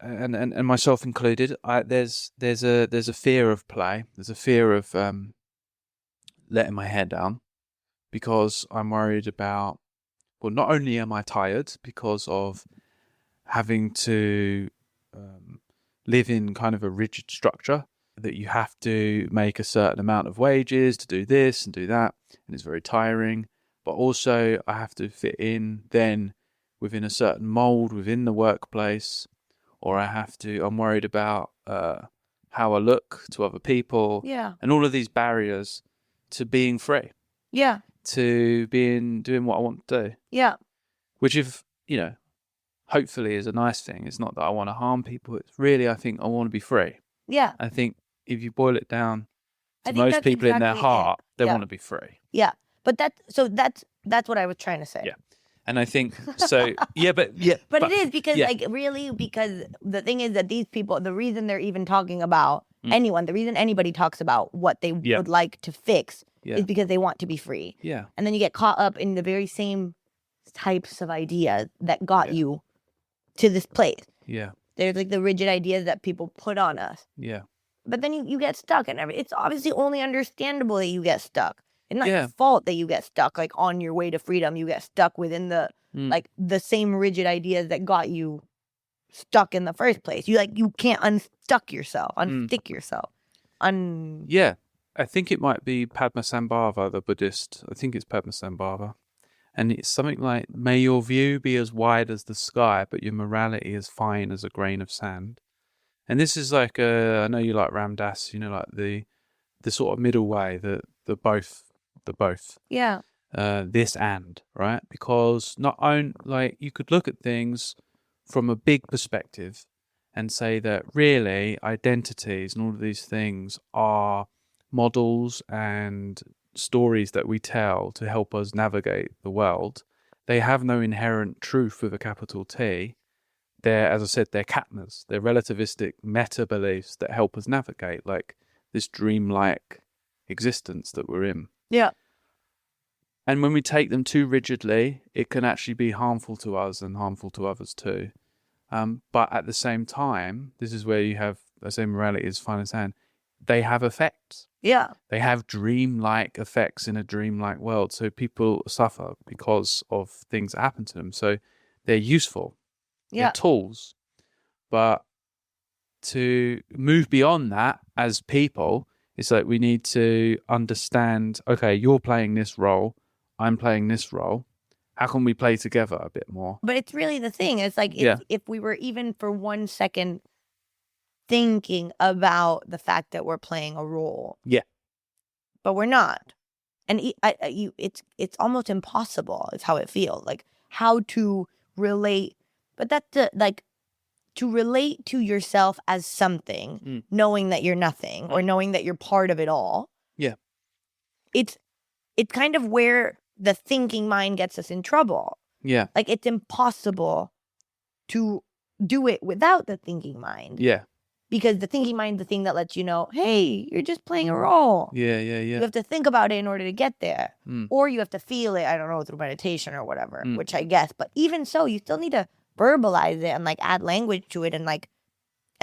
and myself included, there's a fear of play. There's a fear of letting my hair down because I'm worried about. Well, not only am I tired because of having to live in kind of a rigid structure that you have to make a certain amount of wages to do this and do that, and it's very tiring. But also I have to fit in then within a certain mold within the workplace, or I'm worried about how I look to other people, Yeah. and all of these barriers to being free, Yeah. to doing what I want to do. Yeah. Which, if hopefully is a nice thing. It's not that I want to harm people. It's really, I think I want to be free. Yeah. I think if you boil it down I to think most that's people in their exactly it. heart, they Yeah. want to be free. Yeah. But that's what I was trying to say. Yeah. And I think so. But it is because yeah. because the thing is that these people, the reason they're even talking about the reason anybody talks about what they would like to fix is because they want to be free. Yeah. And then you get caught up in the very same types of ideas that got you to this place. Yeah. There's like the rigid ideas that people put on us. Yeah. But then you get stuck, and it's obviously only understandable that you get stuck. It's not your Yeah. fault that you get stuck, like on your way to freedom. You get stuck within the like the same rigid ideas that got you stuck in the first place. You can't unstick yourself. Yeah. I think it might be Padmasambhava, the Buddhist. I think it's Padmasambhava. And it's something like, may your view be as wide as the sky, but your morality as fine as a grain of sand. And this is like, I know you like Ram Dass, like the sort of middle way, the both. Yeah. This and, right? Because not only, like, you could look at things from a big perspective and say that really identities and all of these things are models and stories that we tell to help us navigate the world. They have no inherent truth with a capital T. They're, as I said, they're Catmas. They're relativistic meta beliefs that help us navigate like this dreamlike existence that we're in. Yeah. And when we take them too rigidly, it can actually be harmful to us and harmful to others too. But at the same time, this is where you have, I say morality is fine as hand, they have effects. Yeah. They have dreamlike effects in a dreamlike world. So people suffer because of things that happen to them. So they're useful. Yeah. They're tools. But to move beyond that as people, it's like we need to understand, okay, you're playing this role, I'm playing this role. How can we play together a bit more? But it's really the thing. It's like if we were even for 1 second thinking about the fact that we're playing a role. Yeah. But we're not. And it's almost impossible is how it feels. Like how to relate. But that's to relate to yourself as something, knowing that you're nothing or knowing that you're part of it all. Yeah. It's kind of where the thinking mind gets us in trouble. Yeah. Like it's impossible to do it without the thinking mind. Yeah. Because the thinking mind is the thing that lets you know, hey, you're just playing a role. Yeah. You have to think about it in order to get there. Or you have to feel it, I don't know, through meditation or whatever, which I guess. But even so, you still need to verbalize it and like add language to it and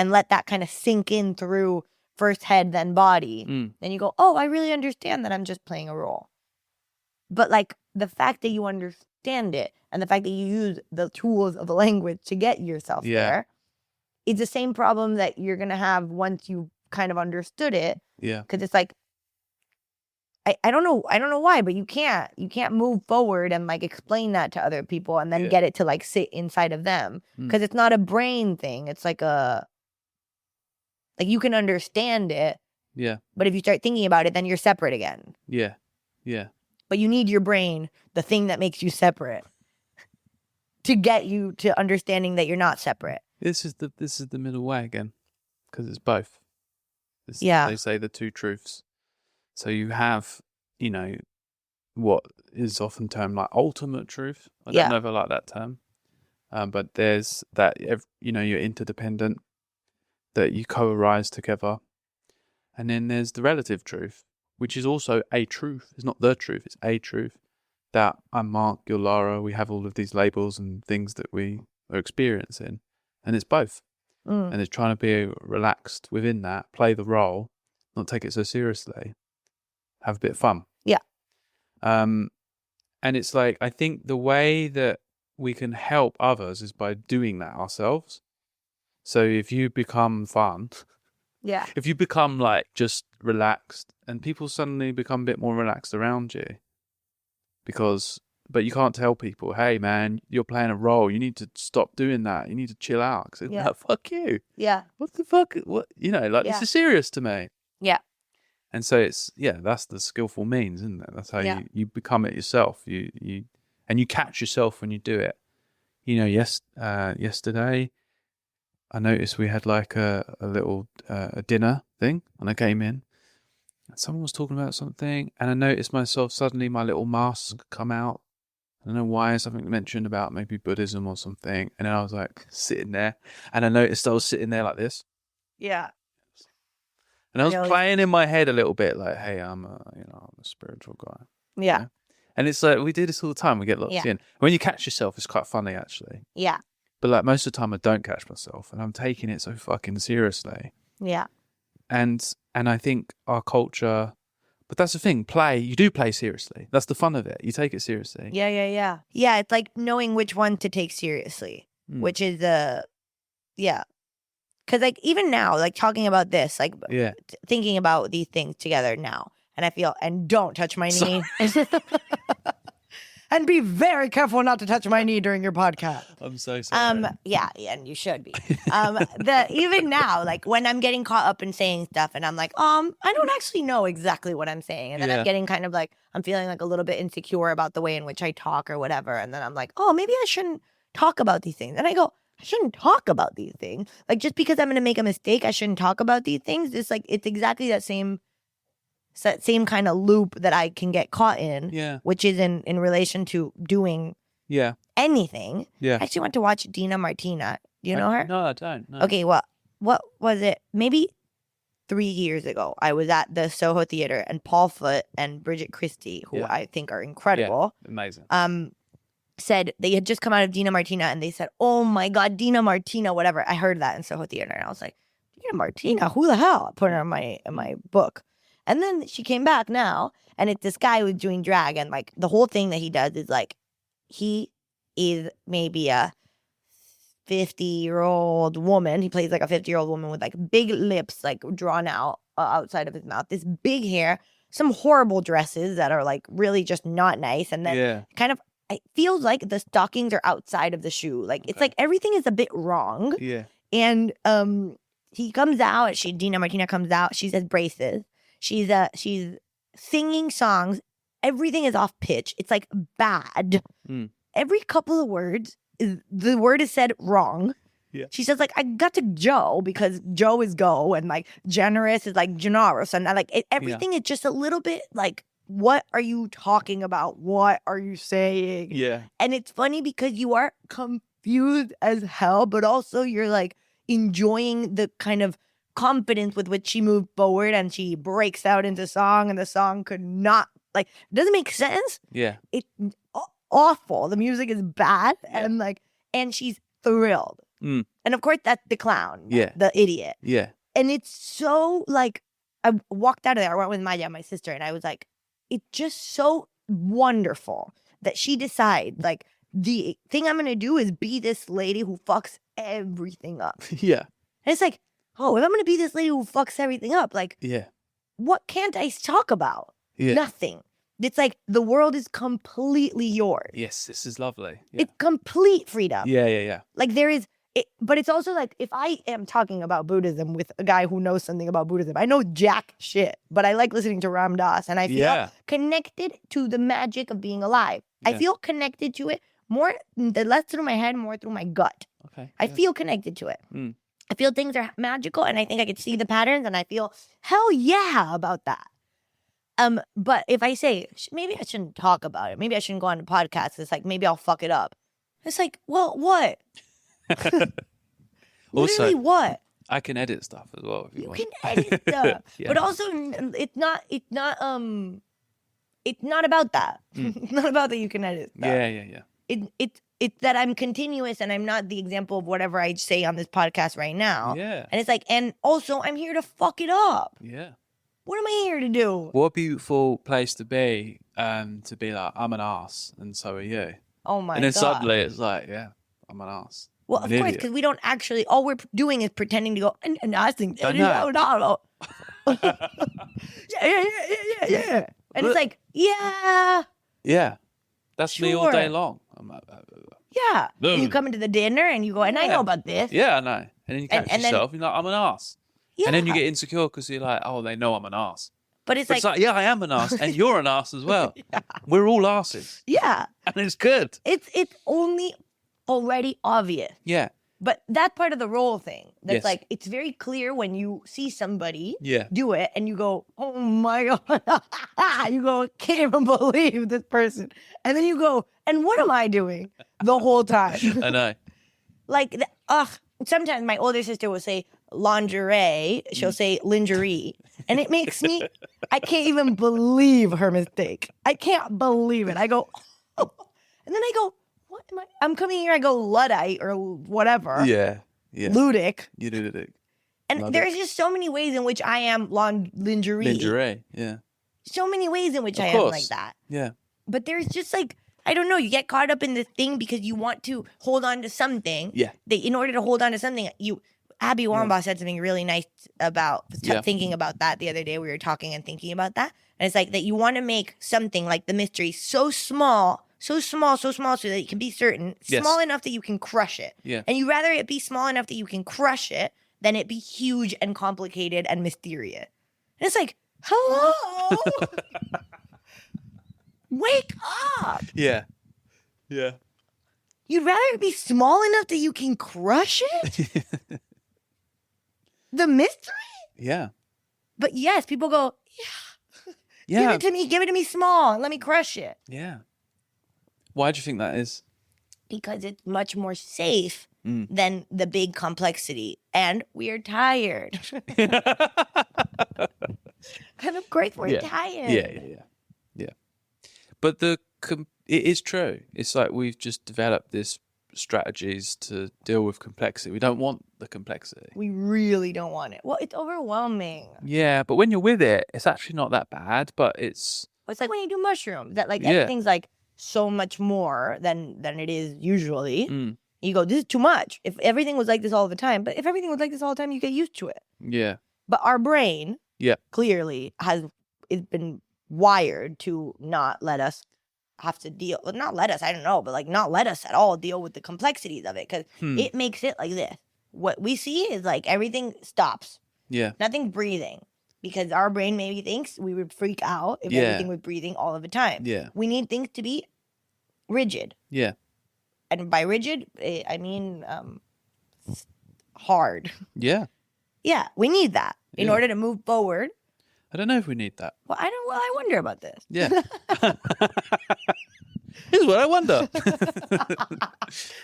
let that kind of sink in through first head, then body. Then you go, oh, I really understand that I'm just playing a role. But like the fact that you understand it and the fact that you use the tools of the language to get yourself there, it's the same problem that you're going to have once you kind of understood it. Yeah. Because it's like, I don't know why, but you can't move forward and like explain that to other people and then get it to like sit inside of them. Because it's not a brain thing. It's like you can understand it. Yeah. But if you start thinking about it, then you're separate again. Yeah. Yeah. But you need your brain, the thing that makes you separate, to get you to understanding that you're not separate. This is the middle way again, because it's both. Yeah. They say the two truths. So you have, what is often termed like ultimate truth. I don't know if I like that term. But there's that, you're interdependent, that you co-arise together. And then there's the relative truth, which is also a truth. It's not the truth, it's a truth. That I'm Mark, you're Lara, we have all of these labels and things that we are experiencing. And it's both. And it's trying to be relaxed within that, play the role, not take it so seriously, have a bit of fun. Yeah. And it's like, I think the way that we can help others is by doing that ourselves. So if you become fun, if you become like just relaxed, and people suddenly become a bit more relaxed around you, but you can't tell people, hey man, you're playing a role, you need to stop doing that, you need to chill out. Cause like, fuck you. Yeah. What the fuck? What, this is serious to me. Yeah. And so it's, that's the skillful means, isn't it? That's how you become it yourself. You catch yourself when you do it. Yesterday, I noticed we had like a little a dinner thing, and I came in, and someone was talking about something, and I noticed myself suddenly, my little mask come out. I don't know why, something mentioned about maybe Buddhism or something, and then I was like sitting there, and I noticed I was sitting there like this. Yeah. And I was playing in my head a little bit, like, hey, I'm a spiritual guy. Yeah. And it's like, we do this all the time. We get locked in. When you catch yourself, it's quite funny, actually. Yeah. But like most of the time, I don't catch myself, and I'm taking it so fucking seriously. Yeah. And I think our culture, but that's the thing. You do play seriously. That's the fun of it. You take it seriously. Yeah. Yeah, it's like knowing which one to take seriously, which is because like even now, like talking about this, like thinking about these things together now, and I feel, and don't touch my knee. And be very careful not to touch my knee during your podcast. I'm so sorry. Yeah, and you should be. Even now, like when I'm getting caught up in saying stuff, and I'm like, I don't actually know exactly what I'm saying, and then I'm getting kind of like, I'm feeling like a little bit insecure about the way in which I talk or whatever, and then I'm like, oh, maybe I shouldn't talk about these things, and I go, I shouldn't talk about these things. Like just because I'm going to make a mistake, I shouldn't talk about these things. It's like it's exactly that same kind of loop that I can get caught in, which is in relation to doing anything. I actually went to watch Dina Martina. Do you know her? No, I don't. No. Okay, well, what was it? Maybe 3 years ago, I was at the Soho Theater, and Paul Foote and Bridget Christie, who I think are incredible. Amazing. Said they had just come out of Dina Martina, and they said, oh my God, Dina Martina, whatever. I heard that in Soho Theater, and I was like, Dina Martina, who the hell? I put her in my book. And then she came back now, and it's this guy who's doing drag, and like the whole thing that he does is like, he is maybe a 50-year-old woman. He plays like a 50-year-old woman with like big lips, like drawn out outside of his mouth, this big hair, some horrible dresses that are like really just not nice. And then kind of, it feels like the stockings are outside of the shoe. Like it's like everything is a bit wrong. Yeah. And he comes out, Dina Martina comes out, she says braces. She's singing songs. Everything is off pitch. It's like bad. Every couple of words, the word is said wrong. Yeah. She says like, I got to Joe because Joe is go, and like generous is like generous, and everything is just a little bit like, what are you talking about? What are you saying? Yeah. And it's funny because you are confused as hell, but also you're like enjoying the kind of confidence with which she moved forward, and she breaks out into song, and the song could not, like, it doesn't make sense. Yeah. It's awful. The music is bad, and she's thrilled. And of course, that's the clown. Yeah. The idiot. Yeah. And it's so like, I walked out of there. I went with Maya, my sister, and I was like, it's just so wonderful that she decides, like, the thing I'm going to do is be this lady who fucks everything up. Yeah. And it's like, oh, if I'm going to be this lady who fucks everything up, like, Yeah. what can't I talk about? Yeah. Nothing. It's like the world is completely yours. Yes, this is lovely. Yeah. It's complete freedom. Yeah. Like there is, but it's also like if I am talking about Buddhism with a guy who knows something about Buddhism, I know jack shit, but I like listening to Ram Dass and I feel connected to the magic of being alive. Yeah. I feel connected to it less through my head, more through my gut. Okay. I feel connected to it. I feel things are magical and I think I could see the patterns and I feel hell yeah about that. But if I say, maybe I shouldn't talk about it. Maybe I shouldn't go on a podcast. It's like, maybe I'll fuck it up. It's like, well, what? Literally Also, what? I can edit stuff as well if you want. You can edit stuff. Yeah. But also it's not about that. It's not about that you can edit stuff. Yeah. It's that I'm continuous and I'm not the example of whatever I say on this podcast right now. Yeah. And it's like, and also I'm here to fuck it up. Yeah. What am I here to do? What a beautiful place to be like, I'm an ass and so are you. Oh my God. And then suddenly it's like, yeah, I'm an ass. Well, of course, because we don't actually, all we're doing is pretending to go, and I think, I know. yeah. And it's like, yeah. Yeah. That's me all day long. I'm like, yeah. And you come into the dinner and you go, and I know about this. Yeah, I know. And then you catch yourself, you're like, I'm an ass. Yeah. And then you get insecure because you're like, oh, they know I'm an ass. But it's like, yeah, I am an ass, and you're an ass as well. We're all asses. Yeah. And it's good. It's only already obvious. Yeah. But that part of the role thing, that's Yes. like, it's very clear when you see somebody Yeah. do it and you go, oh my God. You go, can't even believe this person. And then you go, and what am I doing the whole time? I know. Like, sometimes my older sister will say lingerie. She'll say lingerie. And it makes me, I can't even believe her mistake. I can't believe it. I go, oh. And then I go, what am I? I'm coming here, I go Luddite or whatever. Yeah. Ludic. You did it. And there's just so many ways in which I am lingerie. Lingerie, yeah. So many ways in which I am like that. Yeah. But there's just like, I don't know, you get caught up in this thing because you want to hold on to something. Yeah. In order to hold on to something, Abby Wambach said something really nice about thinking about that the other day. We were talking and thinking about that. And it's like that you want to make something like the mystery so small so that it can be certain, small enough that you can crush it. Yeah. And you rather it be small enough that you can crush it than it be huge and complicated and mysterious. And it's like, hello? Wake up. Yeah. Yeah. You'd rather it be small enough that you can crush it? The mystery? Yeah. But yes, people go, yeah. Give it to me small and let me crush it. Yeah. Why do you think that is? Because it's much more safe than the big complexity. And we're tired. And of course we're tired. Yeah. But it is true. It's like we've just developed this strategies to deal with complexity. We don't want the complexity. We really don't want it. Well, it's overwhelming. Yeah, but when you're with it, it's actually not that bad, but it's like when you do mushrooms, that like everything's like so much more than it is usually. You go, this is too much. If everything was like this all the time, but if everything was like this all the time, you get used to it. Yeah. But our brain clearly it's been wired to not let us have to deal, well, not let us, I don't know, but like not let us at all deal with the complexities of it because it makes it like this. What we see is like everything stops. Yeah. Nothing's breathing because our brain maybe thinks we would freak out if everything was breathing all of the time. Yeah. We need things to be rigid. Yeah. And by rigid, I mean hard. Yeah. Yeah, we need that in order to move forward. I don't know if we need that. Well, I wonder about this. Yeah. Here's what I wonder.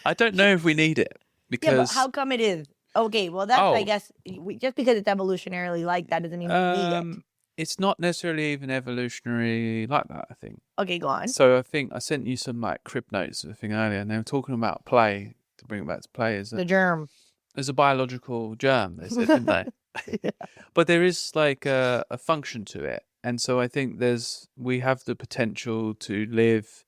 I don't know if we need it because. Yeah, but how come it is? Okay, well, that's, I guess, just because it's evolutionarily like that doesn't mean we need it. It's not necessarily even evolutionary like that, I think. Okay, go on. So I think I sent you some like crib notes of a thing earlier, and they were talking about play, to bring it back to play, the germ. As a biological germ, they said, didn't they? Yeah. But there is like a function to it. And so I think we have the potential to live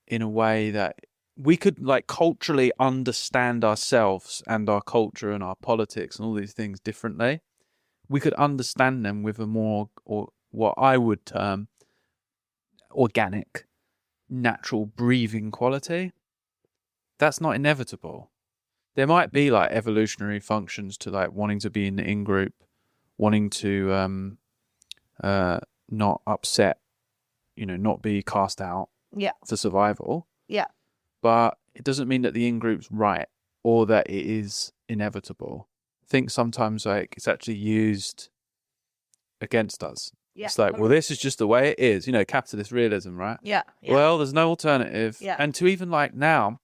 in a way that we could like culturally understand ourselves and our culture and our politics and all these things differently. We could understand them with a more, or what I would term, organic, natural breathing quality. That's not inevitable. There might be like evolutionary functions to like wanting to be in the in-group, wanting to not upset, not be cast out for survival. Yeah. But it doesn't mean that the in-group's right or that it is inevitable. I think sometimes like it's actually used against us. Yeah. It's like, well, this is just the way it is. Capitalist realism, right? Yeah. Well, there's no alternative. Yeah. And to even like now,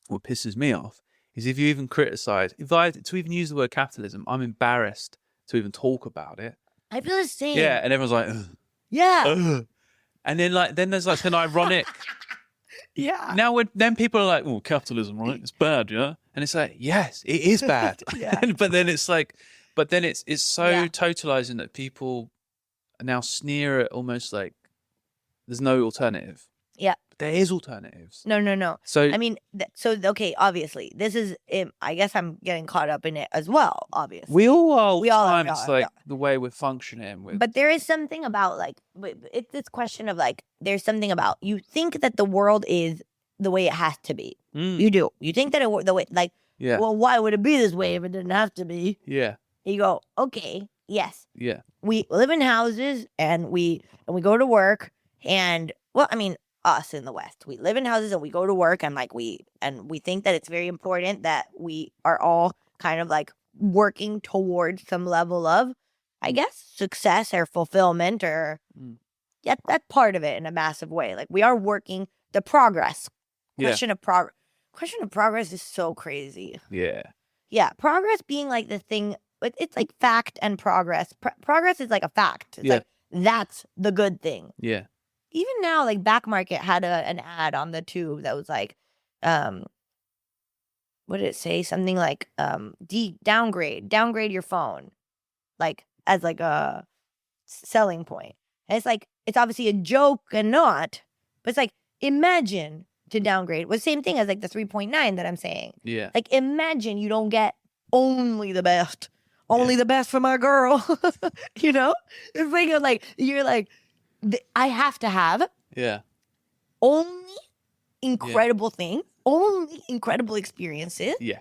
what pisses me off is if you even criticize, to even use the word capitalism, I'm embarrassed to even talk about it. I feel the same. Yeah, and everyone's like, ugh, yeah. ugh. And then there's like an ironic. Yeah. Now then people are like, oh, capitalism, right? It's bad, yeah. And it's like, yes, it is bad. Yeah. But then it's like, it's so totalizing that people now sneer at almost like there's no alternative. Yeah. There is alternatives. No. So I mean, okay, obviously, this is, I guess I'm getting caught up in it as well, obviously. we all are. We all are, times like the way we're functioning with. But there is something about like, it's this question of like, there's something about, you think that the world is the way it has to be. You do. You think that the way, like, well, why would it be this way if it didn't have to be? Yeah. You go, okay, yes. Yeah. We live in houses and we go to work and, well, I mean, us in the West, we live in houses and we go to work and like we think that it's very important that we are all kind of like working towards some level of, I guess, success or fulfillment or that's part of it in a massive way. Like we are working the progress. Question of progress is so crazy. Yeah. Yeah. Progress being like the thing, it's like fact and progress. Progress is like a fact. It's like, that's the good thing. Yeah. Even now, like Back Market had an ad on the tube that was like, what did it say? Something like, downgrade your phone, like as like a selling point. And it's like, it's obviously a joke and not, but it's like, imagine to downgrade was the same thing as like the 3.9 that I'm saying. Yeah. Like imagine you don't get only the best for my girl. It's like you're like, I have to have only incredible things, only incredible experiences. Yeah.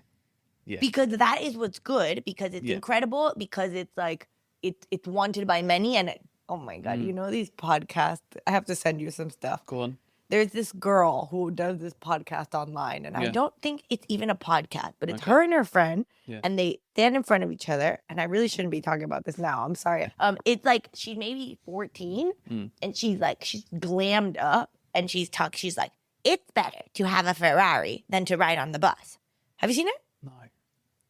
Because that is what's good, because it's incredible, because it's like, it's wanted by many. And oh my God, these podcasts, I have to send you some stuff. Go on. There's this girl who does this podcast online, and I don't think it's even a podcast, but it's her and her friend, and they stand in front of each other. And I really shouldn't be talking about this now. I'm sorry. It's like she's maybe 14, and she's glammed up, and she's like, it's better to have a Ferrari than to ride on the bus. Have you seen it? No.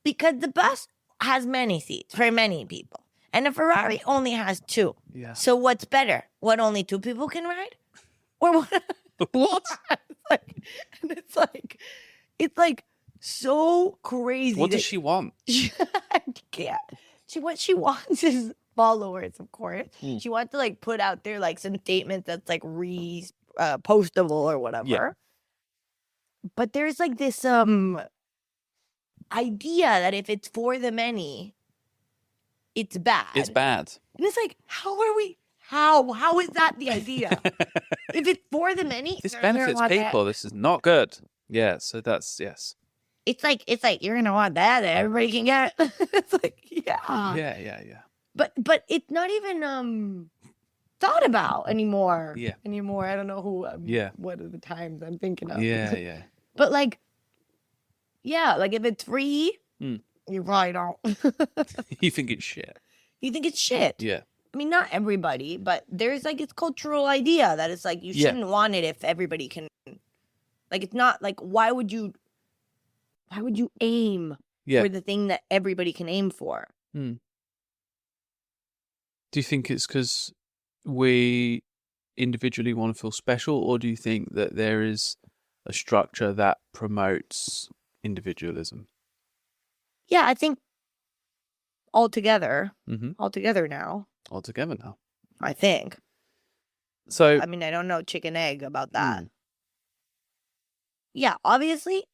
Because the bus has many seats for many people, and a Ferrari only has 2. Yeah. So what's better? What only 2 people can ride, or what? What? It's like so crazy. What does she want? I can't. What she wants is followers, of course. She wants to like put out there like some statement that's like postable or whatever. Yeah. But there's like this idea that if it's for the many, it's bad. It's bad. And it's like, how is that the idea? If it's for the many, This benefits people. This is not good. Yeah, so that's, yes. It's like you're gonna want that everybody can get. It's like, yeah. Yeah. But it's not even thought about anymore. Yeah. Anymore. I don't know who. What are the times I'm thinking of? Yeah. But like, yeah, like if it's free, you probably don't. You think it's shit. You think it's shit. Yeah. I mean, not everybody, but there's like this cultural idea that it's like you shouldn't want it if everybody can. Like it's not like why would you aim for the thing that everybody can aim for? Do you think it's because we individually want to feel special, or do you think that there is a structure that promotes individualism? Yeah, I think altogether now. Altogether now. I think. So I mean, I don't know chicken egg about that. Yeah, obviously.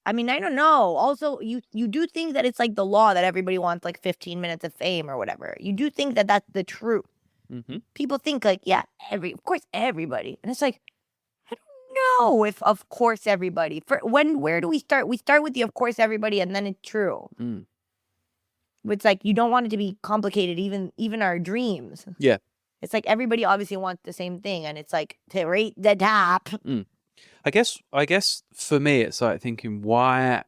I mean, I don't know. Also, you do think that it's like the law that everybody wants like 15 minutes of fame or whatever. You do think that that's the truth. Mm-hmm. People think like, yeah, of course everybody. And it's like, I don't know if of course everybody. Where do we start? We start with the of course everybody and then it's true. Mm. It's like you don't want it to be complicated, even our dreams. Yeah. It's like everybody obviously wants the same thing, and it's like to rate the top. I guess for me, it's like thinking, why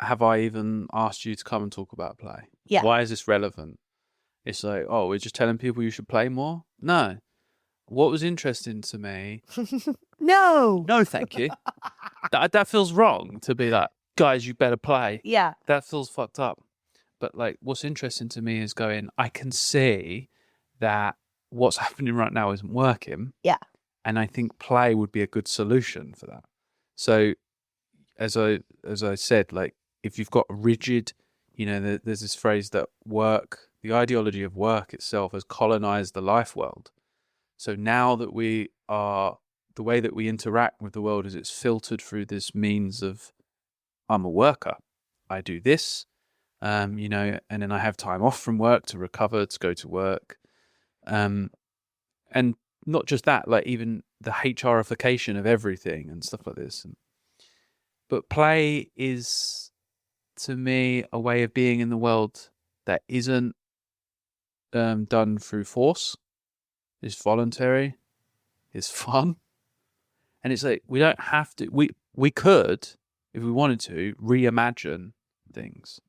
have I even asked you to come and talk about play? Yeah. Why is this relevant? It's like, oh, we're just telling people you should play more? No. What was interesting to me... No, thank you. that feels wrong to be like, guys, you better play. Yeah. That feels fucked up. But like, what's interesting to me is going, I can see that what's happening right now isn't working. Yeah. And I think play would be a good solution for that. So as I said, like, if you've got a rigid, there's this phrase that the ideology of work itself has colonized the life world. So now that the way that we interact with the world is it's filtered through this means of, I'm a worker. I do this, and then I have time off from work to recover, to go to work. And not just that, like even the HRification of everything and stuff like this. But play is, to me, a way of being in the world that isn't done through force. It's voluntary. It's fun. And it's like, we don't have to, we could, if we wanted to, reimagine things.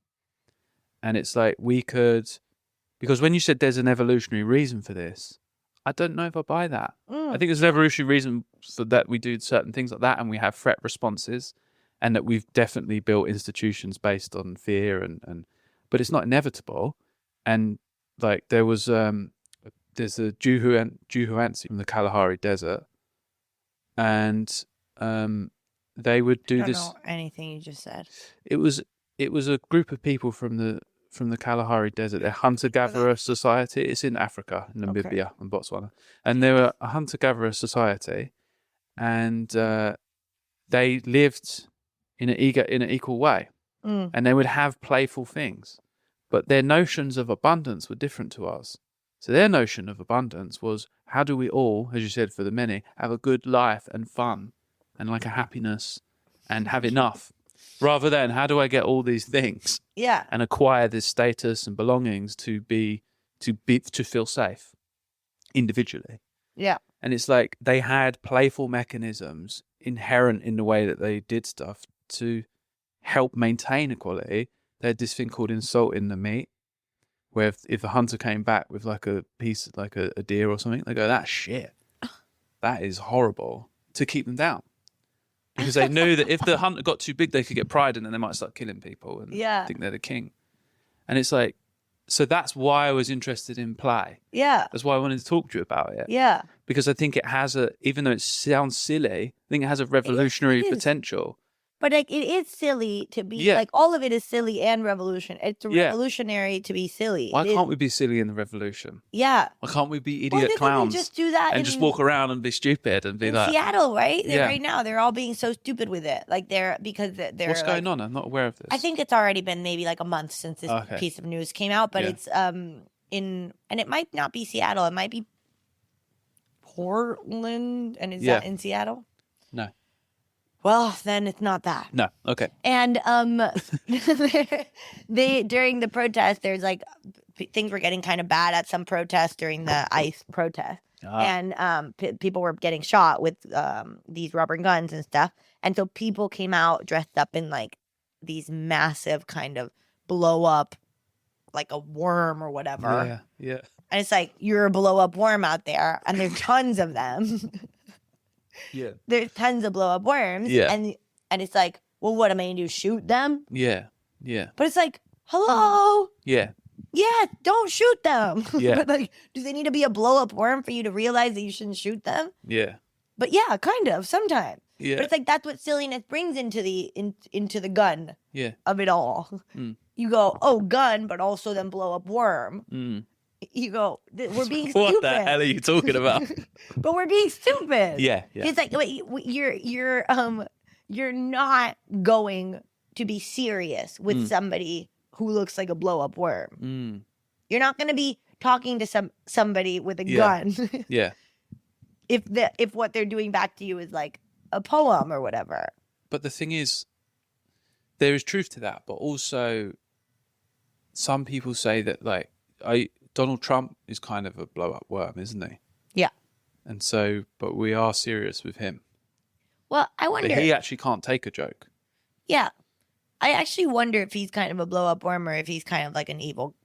And it's like, we could, because when you said there's an evolutionary reason for this, I don't know if I buy that. I think there's an evolutionary reason for that we do certain things like that, and we have threat responses, and that we've definitely built institutions based on fear, but it's not inevitable. And like there's a Juhuansi from the Kalahari Desert, and they would do this. I don't know anything you just said. It was a group of people from the Kalahari Desert. They're hunter-gatherer society. It's in Africa, Namibia, and Botswana. And they were a hunter-gatherer society, and they lived in an equal way. And they would have playful things. But their notions of abundance were different to ours. So their notion of abundance was, how do we all, as you said, for the many, have a good life and fun and like a happiness and have enough? Rather than, how do I get all these things? Yeah. And acquire this status and belongings to feel safe individually. Yeah. And it's like they had playful mechanisms inherent in the way that they did stuff to help maintain equality. They had this thing called insulting the meat, where if a hunter came back with like a piece, like a deer or something, they go, that's shit. That is horrible, to keep them down. Because they knew that if the hunter got too big, they could get pride and then they might start killing people and think they're the king. And it's like, so that's why I was interested in play. Yeah. That's why I wanted to talk to you about it. Yeah. Because I think it has even though it sounds silly, I think it has a revolutionary potential. But like, it is silly to be like, all of it is silly and revolutionary. It's revolutionary to be silly. Why can't we be silly in the revolution? Yeah. Why can't we be idiot clowns? Just do that and just walk around and be stupid and be like Seattle, right? Right now, they're all being so stupid with it. Like they're What's going on? I'm not aware of this. I think it's already been maybe like a month since this piece of news came out, but it's and it might not be Seattle. It might be Portland. And is that in Seattle? No. Well, then it's not that. No. Okay. And they during the protest, there's like things were getting kind of bad at some protests during the ICE protest, and people were getting shot with these rubber guns and stuff. And so people came out dressed up in like these massive kind of blow up, like a worm or whatever. Yeah. And it's like, you're a blow up worm out there, and there's tons of them. Yeah. There's tons of blow up worms. Yeah. And it's like, well, what am I going to do? Shoot them? Yeah. But it's like, hello? Yeah. Yeah, don't shoot them. Yeah. But like, do they need to be a blow up worm for you to realize that you shouldn't shoot them? Yeah. But yeah, kind of, sometimes. Yeah. But it's like, that's what silliness brings into the gun of it all. You go, oh, gun, but also then blow up worm. You go, we're being stupid. What the hell are you talking about? But we're being stupid. Yeah. It's like, wait, you're not going to be serious with somebody who looks like a blow up worm. You're not going to be talking to somebody with a gun. Yeah. If what they're doing back to you is like a poem or whatever. But the thing is, there is truth to that, but also some people say that like Donald Trump is kind of a blow up worm, isn't he? Yeah. And so, but we are serious with him. Well, I wonder. But he actually can't take a joke. Yeah. I actually wonder if he's kind of a blow up worm or if he's kind of like an evil.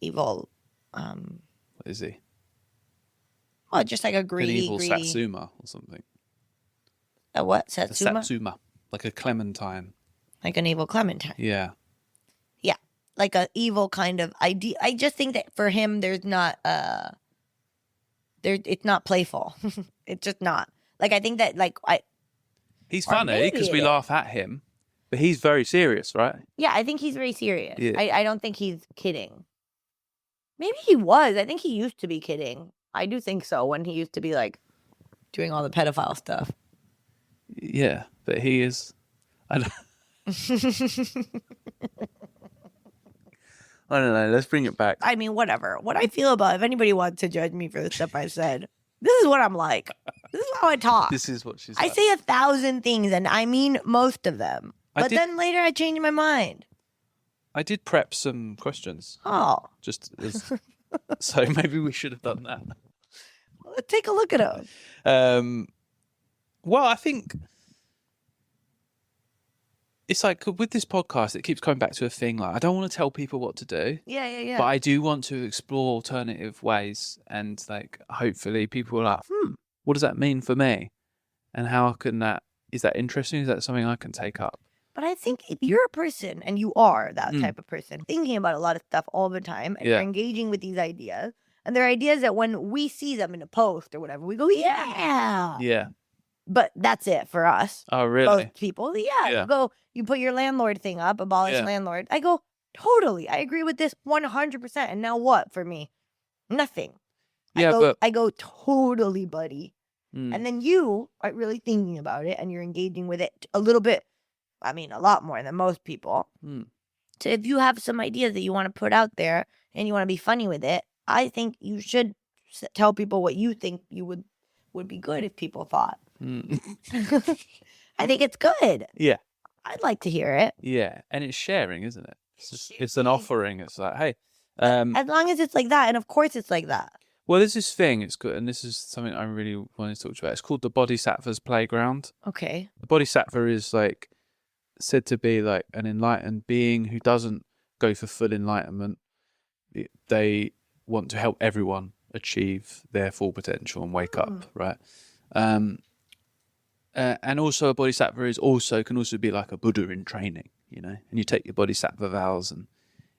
What is he? Well, just like a greedy, an evil Satsuma or something. A what? Satsuma? Satsuma? A Satsuma, like a Clementine. Like an evil Clementine. Yeah. Yeah. Like an evil kind of idea. I just think that for him, there's not it's not playful. It's just not. Like, I think that he's funny because we laugh at him, but he's very serious, right? Yeah, I think he's very serious. Yeah. I don't think he's kidding. Maybe he was. I think he used to be kidding. I do think so, when he used to be like doing all the pedophile stuff. Yeah, but he is. I don't know. Let's bring it back. I mean, whatever. What I feel about, if anybody wants to judge me for the stuff I said, this is what I'm like. This is how I talk. This is what she's I like. say 1,000 things, and I mean most of them. But then later I change my mind. I did prep some questions. Oh. Just as, so maybe we should have done that. Let's take a look at them. Well, I think it's like with this podcast, it keeps coming back to a thing like I don't want to tell people what to do. Yeah. But I do want to explore alternative ways, and like hopefully people are like, what does that mean for me? And how can is that interesting? Is that something I can take up? But I think if you're a person, and you are that type of person, thinking about a lot of stuff all the time, and you're engaging with these ideas, and they're ideas that when we see them in a post or whatever, we go, yeah. Yeah. But that's it for us. Oh, really? Most people, yeah. You put your landlord thing up, abolish landlord. I go, totally. I agree with this 100%. And now what for me? Nothing. Yeah, I go, totally, buddy. And then you are really thinking about it, and you're engaging with it a little bit. I mean, a lot more than most people. So if you have some ideas that you want to put out there and you want to be funny with it, I think you should tell people what you think you would be good if people thought. I think it's good. Yeah. I'd like to hear it. Yeah. And it's sharing, isn't it? It's an offering. It's like, hey. As long as it's like that. And of course it's like that. Well, there's this thing. It's good. And this is something I really wanted to talk about. It's called the Bodhisattva's Playground. Okay. The Bodhisattva is like said to be like an enlightened being who doesn't go for full enlightenment. They want to help everyone achieve their full potential and wake up, right? And also a bodhisattva can also be like a Buddha in training, and you take your bodhisattva vows, and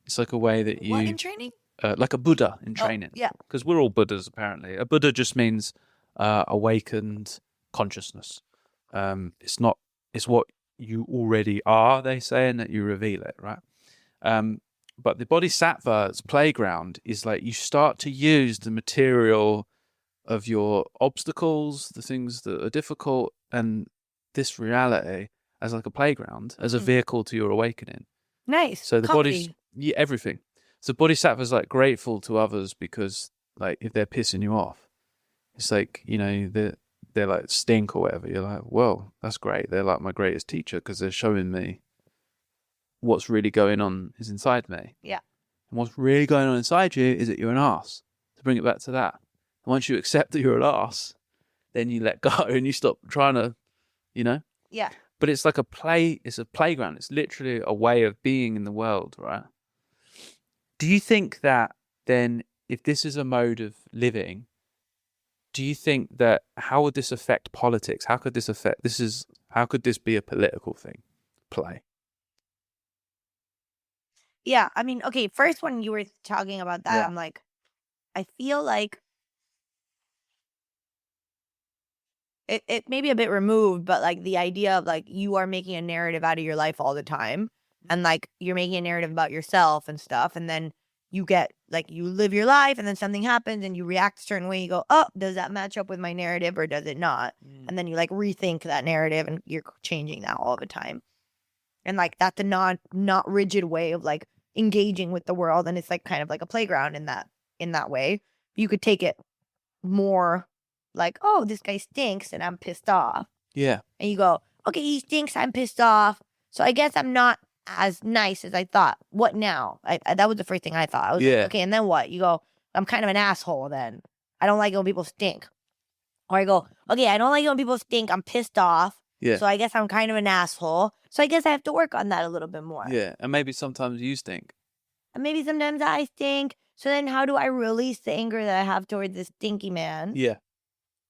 it's like a way that you... What in training? Like a Buddha in training. Yeah. Because we're all Buddhas, apparently. A Buddha just means awakened consciousness. It's what you already are, they say, and that you reveal it, right? But the bodhisattva's playground is like you start to use the material of your obstacles, the things that are difficult, and this reality as like a playground, as a vehicle to your awakening. Nice. So the body's everything. So bodhisattva's like grateful to others because like if they're pissing you off, it's like, they're like stink or whatever. You're like, well, that's great. They're like my greatest teacher because they're showing me what's really going on is inside me. Yeah. And what's really going on inside you is that you're an arse. To bring it back to that. And once you accept that you're an arse, then you let go and you stop trying to, Yeah. But it's like it's a playground. It's literally a way of being in the world, right? Do you think that then, if this is a mode of living, do you think that, how would this affect politics? How could this be a political thing? Play. Yeah. I mean, okay, first when you were talking about that, I'm like, I feel like it may be a bit removed, but like the idea of like you are making a narrative out of your life all the time, and like you're making a narrative about yourself and stuff, and then you get like you live your life and then something happens and you react a certain way. You go, oh, does that match up with my narrative or does it not? And then you like rethink that narrative and you're changing that all the time. And like that's a not rigid way of like engaging with the world, and it's like kind of like a playground in that way. You could take it more like, oh, this guy stinks and I'm pissed off. Yeah. And you go, okay, he stinks, I'm pissed off. So I guess I'm not as nice as I thought. What now? That was the first thing I thought. I was like, okay, and then what? You go, I'm kind of an asshole then. I don't like it when people stink. Or I go, okay, I don't like it when people stink. I'm pissed off. Yeah. So I guess I'm kind of an asshole. So I guess I have to work on that a little bit more. Yeah. And maybe sometimes you stink. And maybe sometimes I stink. So then how do I release the anger that I have towards this stinky man? Yeah.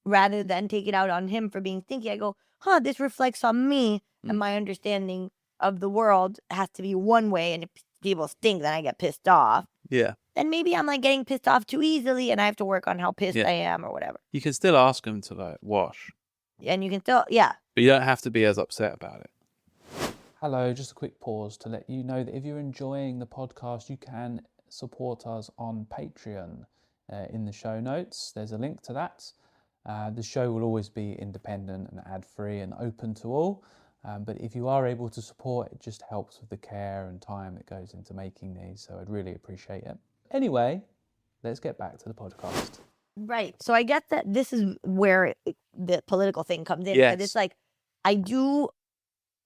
Rather than take it out on him for being stinky, I go, this reflects on me and my understanding of the world has to be one way. And if people stink, then I get pissed off. Yeah. Then maybe I'm like getting pissed off too easily and I have to work on how pissed I am or whatever. You can still ask them to like wash. And you can still, yeah. But you don't have to be as upset about it. Hello, just a quick pause to let you know that if you're enjoying the podcast, you can support us on Patreon. In the show notes, there's a link to that. The show will always be independent and ad-free and open to all. But if you are able to support, it just helps with the care and time that goes into making these. So I'd really appreciate it. Anyway, let's get back to the podcast. Right. So I get that this is where the political thing comes in. Yes. But it's like, I do,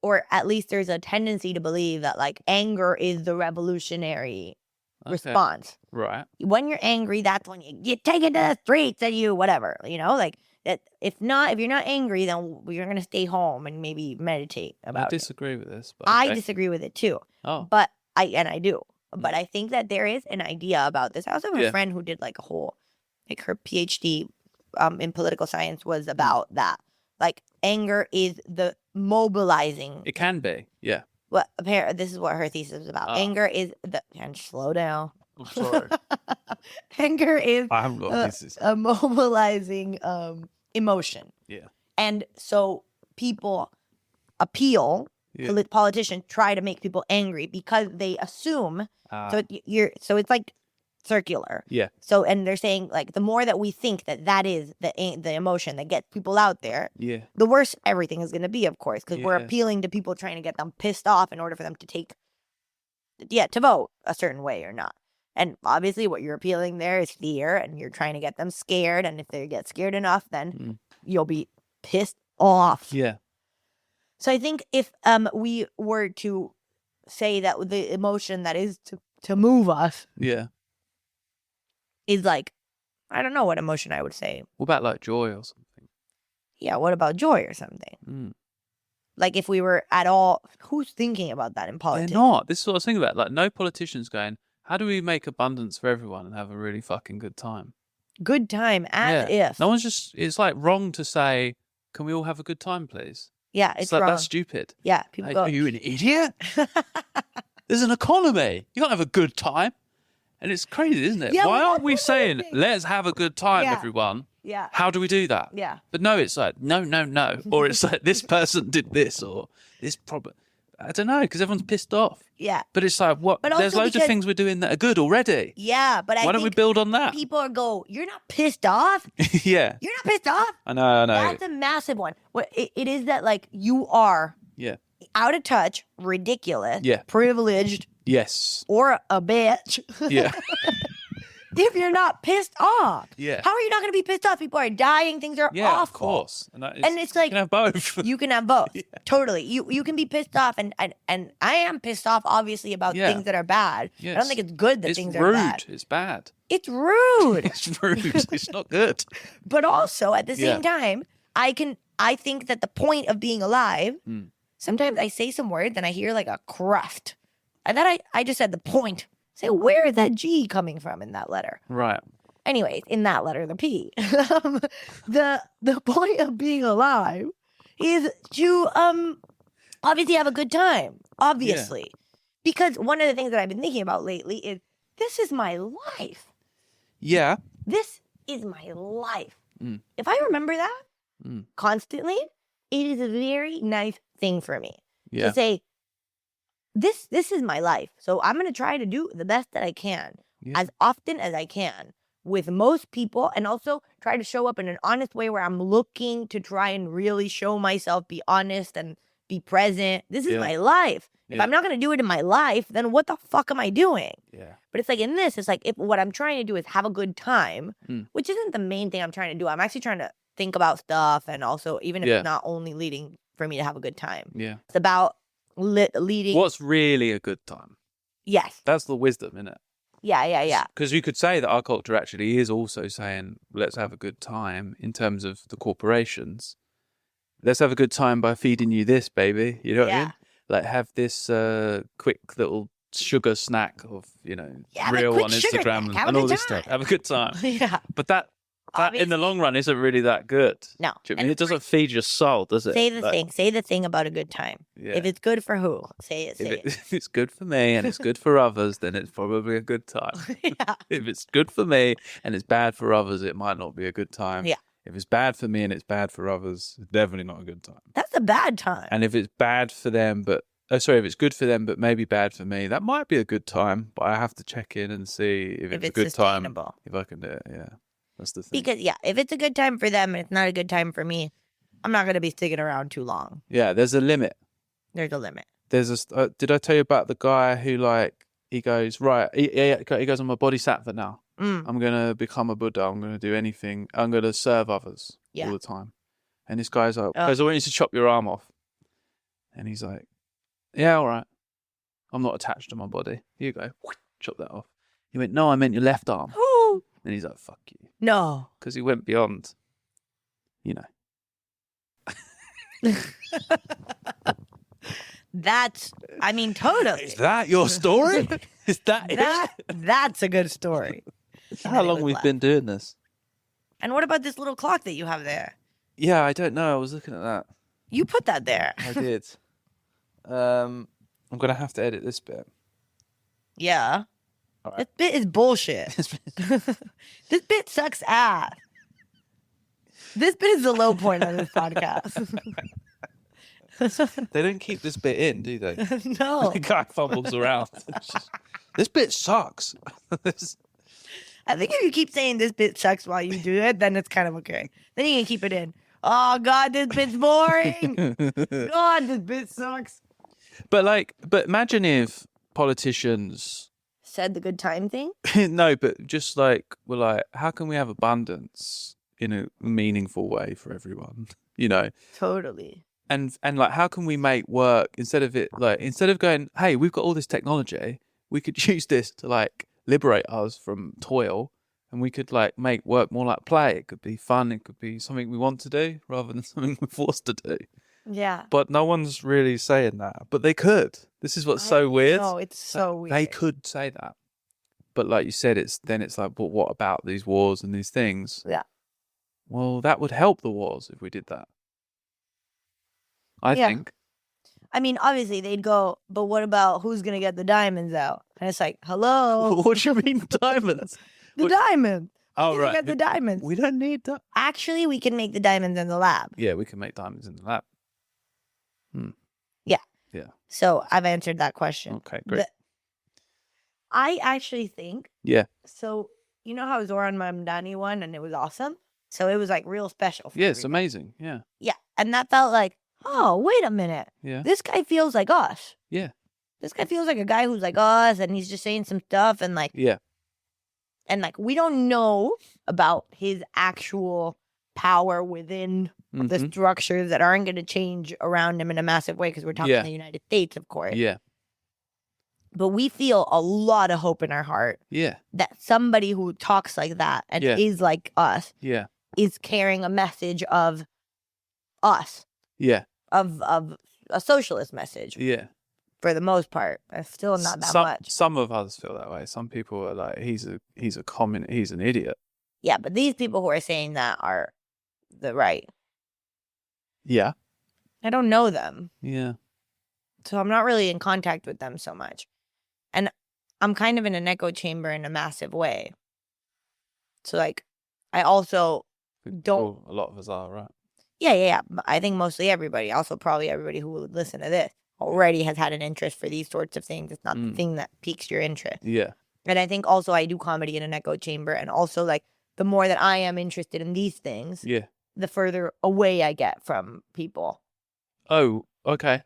or at least there's a tendency to believe that like anger is the revolutionary response. Right. When you're angry, that's when you take it to the streets and you whatever, like that. If you're not angry, then you're going to stay home and maybe meditate about it. I disagree with this. But I disagree with it too. Oh. But I do. But I think that there is an idea about this. I also have a friend who did like a whole, like her PhD in political science was about that. Like anger is the mobilizing. It can be, yeah. Well, apparently this is what her thesis was about. Anger is and slow down. I'm sorry. Anger is I haven't got a thesis. A mobilizing emotion. Yeah. And so people appeal. Yeah. Politicians try to make people angry because they assume. So it's like circular. Yeah. So and they're saying like the more that we think that is the emotion that gets people out there. Yeah. The worse everything is going to be, of course, because we're appealing to people trying to get them pissed off in order for them to to vote a certain way or not. And obviously, what you're appealing there is fear, and you're trying to get them scared. And if they get scared enough, then you'll be pissed off. Yeah. So I think if we were to say that the emotion that is to move us, is like, I don't know what emotion I would say. What about like joy or something? Yeah, what about joy or something? Like if we were at all, who's thinking about that in politics? They're not. This is what I was thinking about. Like no politician's going, how do we make abundance for everyone and have a really fucking good time? Good time, as if. No one's it's like wrong to say, can we all have a good time, please? Yeah, it's like, wrong. That's stupid. Yeah, people go, are you an idiot? There's an economy. You can't have a good time. And it's crazy, isn't it? Yeah, why aren't we saying, let's have a good time, everyone? Yeah. How do we do that? Yeah. But no, it's like, no. Or it's like, this person did this, or this problem. I don't know, because everyone's pissed off. Yeah. But it's like, what? But there's loads of things we're doing that are good already. Yeah, but why don't we build on that? People go, you're not pissed off? Yeah. You're not pissed off? I know. That's a massive one. It is that, like, you are out of touch, ridiculous, privileged, or a bitch. Yeah. If you're not pissed off. Yeah. How are you not going to be pissed off? People are dying. Things are awful. Yeah, of course. And it's like... You can have both. You can have both. Yeah. Totally. You can be pissed off. And I am pissed off, obviously, about things that are bad. Yes. I don't think it's good that things are bad. It's bad. It's rude. It's rude. It's not good. But also, at the same time, I think that the point of being alive, sometimes I say some words and I hear like a cruft. And then I just said the point. Say, where is that G coming from in that letter? Right. Anyways, in that letter, the P. The point of being alive is to obviously have a good time. Obviously. Yeah. Because one of the things that I've been thinking about lately is this is my life. Yeah. This is my life. If I remember that constantly, it is a very nice thing for me to say, This is my life, so I'm going to try to do the best that I can as often as I can with most people, and also try to show up in an honest way where I'm looking to try and really show myself, be honest and be present. This is my life. If I'm not going to do it in my life, then what the fuck am I doing? Yeah. But it's like in this, it's like if what I'm trying to do is have a good time, which isn't the main thing I'm trying to do. I'm actually trying to think about stuff, and also even if it's not only leading for me to have a good time. Yeah. It's about leading. What's really a good time? Yes. That's the wisdom, isn't it? Yeah. Because you could say that our culture actually is also saying, let's have a good time in terms of the corporations. Let's have a good time by feeding you this, baby. You know what I mean? Like, have this quick little sugar snack of, real on Instagram and all this stuff. Have a good time. Yeah. But that in the long run isn't really that good. No. Do you know what I mean? It doesn't feed your soul, does it? Say the thing about a good time. Yeah. If it's good for who? Say it. If it's good for me and it's good for others, then it's probably a good time. If it's good for me and it's bad for others, it might not be a good time. Yeah. If it's bad for me and it's bad for others, it's definitely not a good time. That's a bad time. And if it's bad for them, if it's good for them but maybe bad for me, that might be a good time. But I have to check in and see if it's a good time. If I can do it, yeah. That's the thing. Because, if it's a good time for them and it's not a good time for me, I'm not going to be sticking around too long. Yeah, there's a limit. There's a limit. Did I tell you about the guy who, he goes, right, he goes, I'm a Bodhisattva now. I'm going to become a Buddha. I'm going to do anything. I'm going to serve others all the time. And this guy's like, I want you to chop your arm off. And he's like, yeah, all right. I'm not attached to my body. Here you go. Chop that off. He went, no, I meant your left arm. And he's like, fuck you. No. Because he went beyond, That's, totally. Is that your story? Is that it? That's a good story. How long we've been doing this? And what about this little clock that you have there? Yeah, I don't know. I was looking at that. You put that there. I did. I'm going to have to edit this bit. Yeah. Right. This bit is bullshit. This bit sucks ass. This bit is the low point on this podcast. They don't keep this bit in, do they? No. The guy fumbles around. This bit sucks. I think if you keep saying this bit sucks while you do it, then it's kind of okay. Then you can keep it in. Oh, God, this bit's boring. God, this bit sucks. But imagine if politicians said the good time thing? No, but just we're like, how can we have abundance in a meaningful way for everyone? Totally. And how can we make work instead of going, hey, we've got all this technology, we could use this to liberate us from toil, and we could make work more like play. It could be fun, it could be something we want to do rather than something we're forced to do. Yeah. But no one's really saying that. But they could. This is what's so weird. No, it's so weird. They could say that. But like you said, it's like, but what about these wars and these things? Yeah. Well, that would help the wars if we did that. I think. Obviously they'd go, but what about who's going to get the diamonds out? And it's like, hello. What do you mean diamonds? Diamonds. Oh, right. Get the diamonds. We don't need that. Actually, we can make the diamonds in the lab. Yeah, we can make diamonds in the lab. Yeah. Yeah. So I've answered that question. Okay, great. I actually think. Yeah. So, you know how Zoran Mamdani won and it was awesome? So it was real special. Yeah, it's amazing. Yeah. Yeah. And that felt like, oh, wait a minute. Yeah. This guy feels like us. Yeah. This guy feels like a guy who's like us, and he's just saying some stuff and Yeah. And we don't know about his actual power within the structures that aren't going to change around him in a massive way, because we're talking the United States, of course. Yeah. But we feel a lot of hope in our heart. Yeah. That somebody who talks like that and is like us is carrying a message of us. Yeah. Of a socialist message. Yeah. For the most part. It's still not that much. Some of us feel that way. Some people are like, he's a communist, he's an idiot. Yeah, but these people who are saying that are the right. Yeah. I don't know them. Yeah. So I'm not really in contact with them so much. And I'm kind of in an echo chamber in a massive way. So I also don't. A lot of us are, right? Yeah. I think mostly everybody, also probably everybody who would listen to this, already has had an interest for these sorts of things. It's not the thing that piques your interest. Yeah. And I think also I do comedy in an echo chamber. And also, like, the more that I am interested in these things, the further away I get from people. Oh, okay.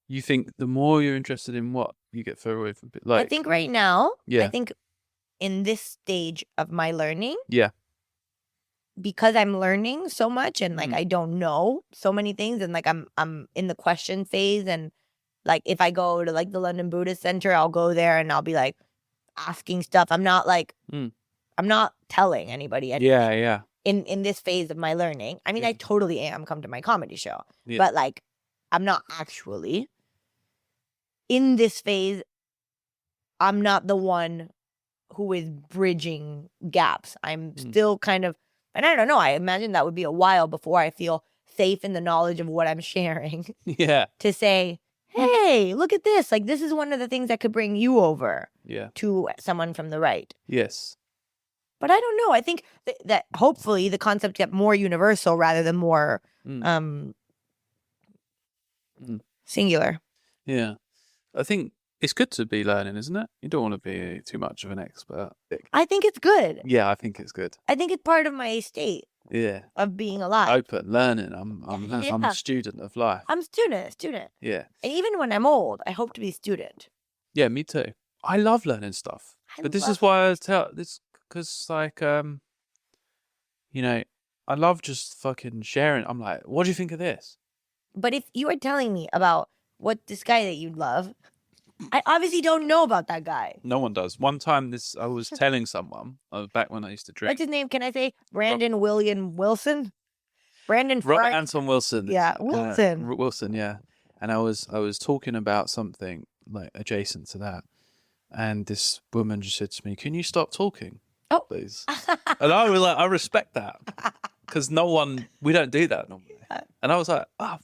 You think the more you're interested in what, you get further away from people? Like, I think right now, I think in this stage of my learning, because I'm learning so much and like I don't know so many things, and like I'm in the question phase, and like if I go to like the London Buddhist Center, I'll go there and I'll be like asking stuff. I'm not like I'm not telling anybody anything. In this phase of my learning. I mean, I totally am. Come to my comedy show. But like I'm not actually in this phase. I'm not the one who is bridging gaps. I'm still kind of, and I don't know, I imagine that would be a while before I feel safe in the knowledge of what I'm sharing. To say, hey, look at this. Like, this is one of the things that could bring you over to someone from the right. Yes. But I don't know. I think that hopefully the concept get more universal rather than more singular. Yeah. I think it's good to be learning, isn't it? You don't want to be too much of an expert. I think it's good. Yeah, I think it's good. I think it's part of my state. Of being alive. Open, learning. I'm a student of life. I'm a student. Yeah. And even when I'm old, I hope to be a student. Yeah, me too. I love learning stuff. But this is why I tell this, because like, you know, I love just fucking sharing. I'm like, what do you think of this? But if you were telling me about what this guy that you love, I obviously don't know about that guy. No one does. One time I was telling someone, back when I used to drink. What's his name? Can I say Brandon William Wilson? Brandon Robert Anton Wilson. Yeah, Wilson. Wilson, yeah. And I was talking about something like adjacent to that. And this woman just said to me, "Can you stop talking, please?" And I was like, I respect that. Because we don't do that normally. And I was like, oh,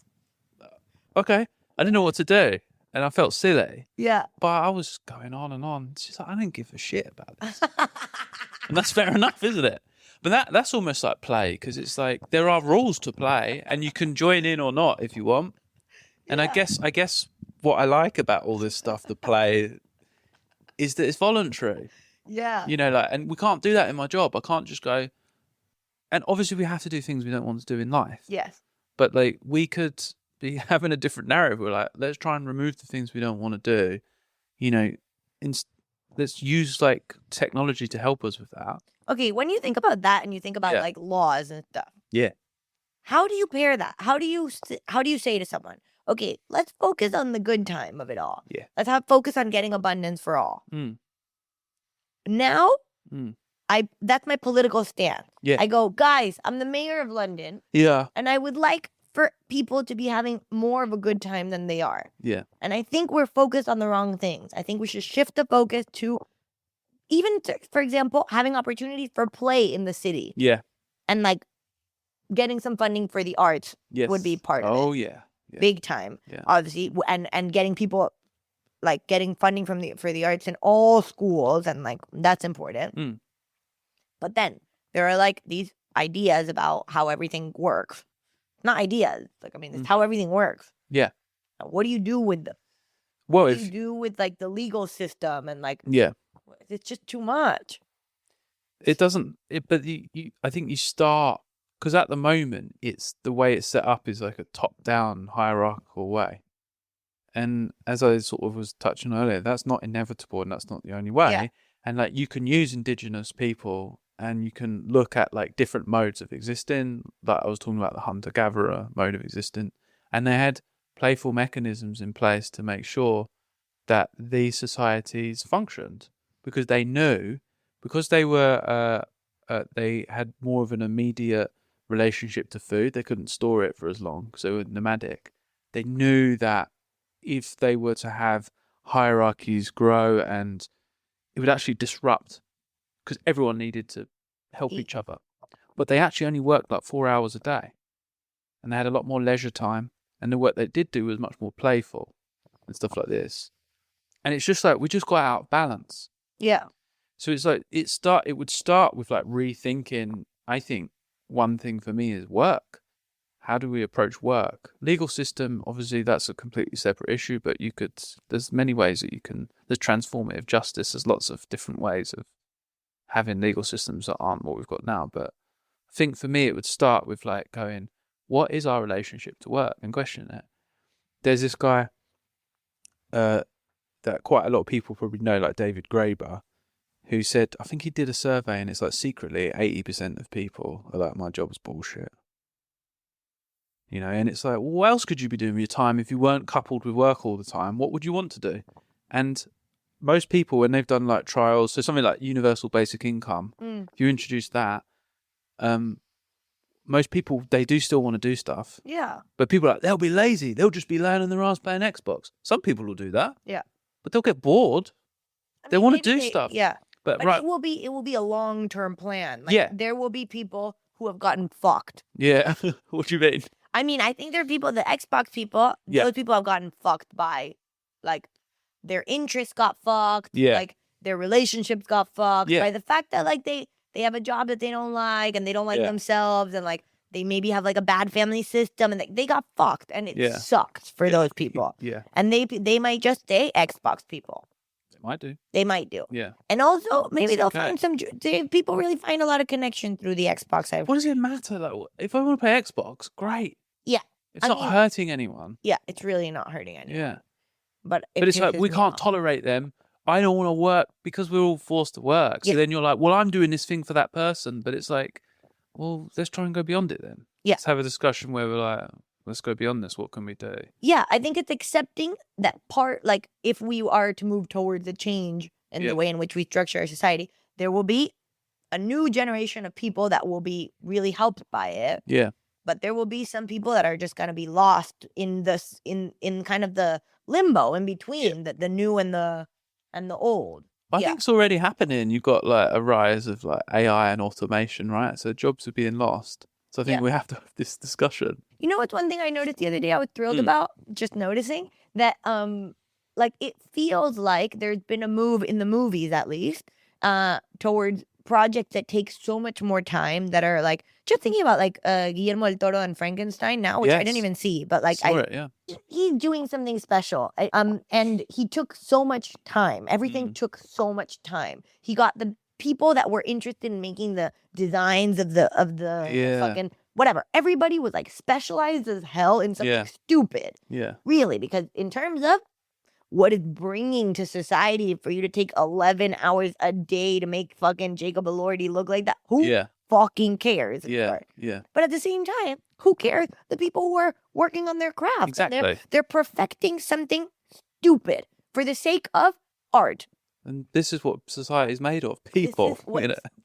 okay. I didn't know what to do. And I felt silly. Yeah. But I was going on and on. She's like, I didn't give a shit about this. And that's fair enough, isn't it? But that's almost like play, because it's like there are rules to play and you can join in or not if you want. And I guess what I like about all this stuff, the play, is that it's voluntary. Yeah. You know, like, and we can't do that in my job. I can't just go. And obviously we have to do things we don't want to do in life. Yes. But like we could be having a different narrative. We're like, let's try and remove the things we don't want to do. You know, let's use like technology to help us with that. Okay, when you think about that and you think about like laws and stuff. Yeah. How do you pair that? How do you say to someone, okay, let's focus on the good time of it all. Yeah. Let's focus on getting abundance for all. Now, that's my political stand. Yeah. I go, guys, I'm the mayor of London. Yeah. And I would like for people to be having more of a good time than they are. Yeah. And I think we're focused on the wrong things. I think we should shift the focus to for example, having opportunities for play in the city. Yeah. And like getting some funding for the arts would be part of it. Oh, yeah. Big time. Yeah. Obviously. And getting people, like getting funding for the arts in all schools, and like that's important. But then there are like these ideas about how everything works. Not ideas. Like, I mean, it's how everything works. Yeah. What do you do with them? Well, what do you do with like the legal system and like? Yeah. It's just too much. It doesn't. But I think you start, because at the moment it's the way it's set up is like a top-down hierarchical way. And as I sort of was touching earlier, that's not inevitable and that's not the only way. Yeah. And like you can use indigenous people and you can look at like different modes of existing. Like I was talking about the hunter-gatherer mode of existing, and they had playful mechanisms in place to make sure that these societies functioned, because they knew, because they were they had more of an immediate relationship to food. They couldn't store it for as long because they were nomadic. They knew that if they were to have hierarchies grow, and it would actually disrupt, because everyone needed to help each other. But they actually only worked like 4 hours a day, and they had a lot more leisure time, and the work they did do was much more playful and stuff like this. And it's just like we just got out of balance. Yeah. So it's like it would start with like rethinking. I think one thing for me is work. how do we approach work? Legal system, obviously, that's a completely separate issue, but there's many ways that there's transformative justice. There's lots of different ways of having legal systems that aren't what we've got now. But I think for me, it would start with like going, what is our relationship to work, and questioning it. There's this guy that quite a lot of people probably know, like David Graeber, who said, I think he did a survey, and it's like secretly 80% of people are like, my job's bullshit. You know, and it's like, well, what else could you be doing with your time if you weren't coupled with work all the time? What would you want to do? And most people, when they've done like trials, so something like universal basic income, if you introduce that, most people, they do still want to do stuff. Yeah. But people are like, they'll be lazy. They'll just be laying on their ass playing Xbox. Some people will do that. Yeah. But they'll get bored. They want to do stuff. Yeah. But right. It will be a long-term plan. Like, there will be people who have gotten fucked. Yeah. What do you mean? I mean, I think there are people, the Xbox people, those people have gotten fucked by, like, their interests got fucked. Yeah. Like, their relationships got fucked. Yeah. By the fact that, like, they have a job that they don't like, and they don't like themselves, and, like, they maybe have, like, a bad family system, and they got fucked, and it sucks for those people. Yeah. And they might just stay Xbox people. They might do. Yeah. And also, maybe they'll find people really find a lot of connection through the Xbox. What does it matter? Like, if I want to play Xbox, great. Yeah. It's not hurting anyone. Yeah, it's really not hurting anyone. Yeah. But it's like, we can't tolerate them. I don't want to work because we're all forced to work. So then you're like, well, I'm doing this thing for that person. But it's like, well, let's try and go beyond it then. Yeah. Let's have a discussion where we're like, let's go beyond this. What can we do? Yeah, I think it's accepting that part, like, if we are to move towards a change in the way in which we structure our society, there will be a new generation of people that will be really helped by it. Yeah. But there will be some people that are just going to be lost in this, in kind of the limbo in between the new and the old. I think it's already happening. You've got like a rise of like AI and automation, right? So jobs are being lost. So I think we have to have this discussion. You know what's one thing I noticed the other day I was thrilled about? Just noticing that like, it feels like there's been a move in the movies, at least, towards projects that take so much more time, that are like, just thinking about like Guillermo del Toro and Frankenstein now, which I didn't even see, but like he's doing something special. And he took so much time. Everything took so much time. He got the people that were interested in making the designs of the fucking whatever. Everybody was like specialized as hell in something stupid. Yeah. Really, because in terms of what it's bringing to society for you to take 11 hours a day to make fucking Jacob Elordi look like that. Who fucking cares? Yeah. But at the same time, who cares? The people who are working on their craft. Exactly. They're perfecting something stupid for the sake of art. And this is what society is made of. People.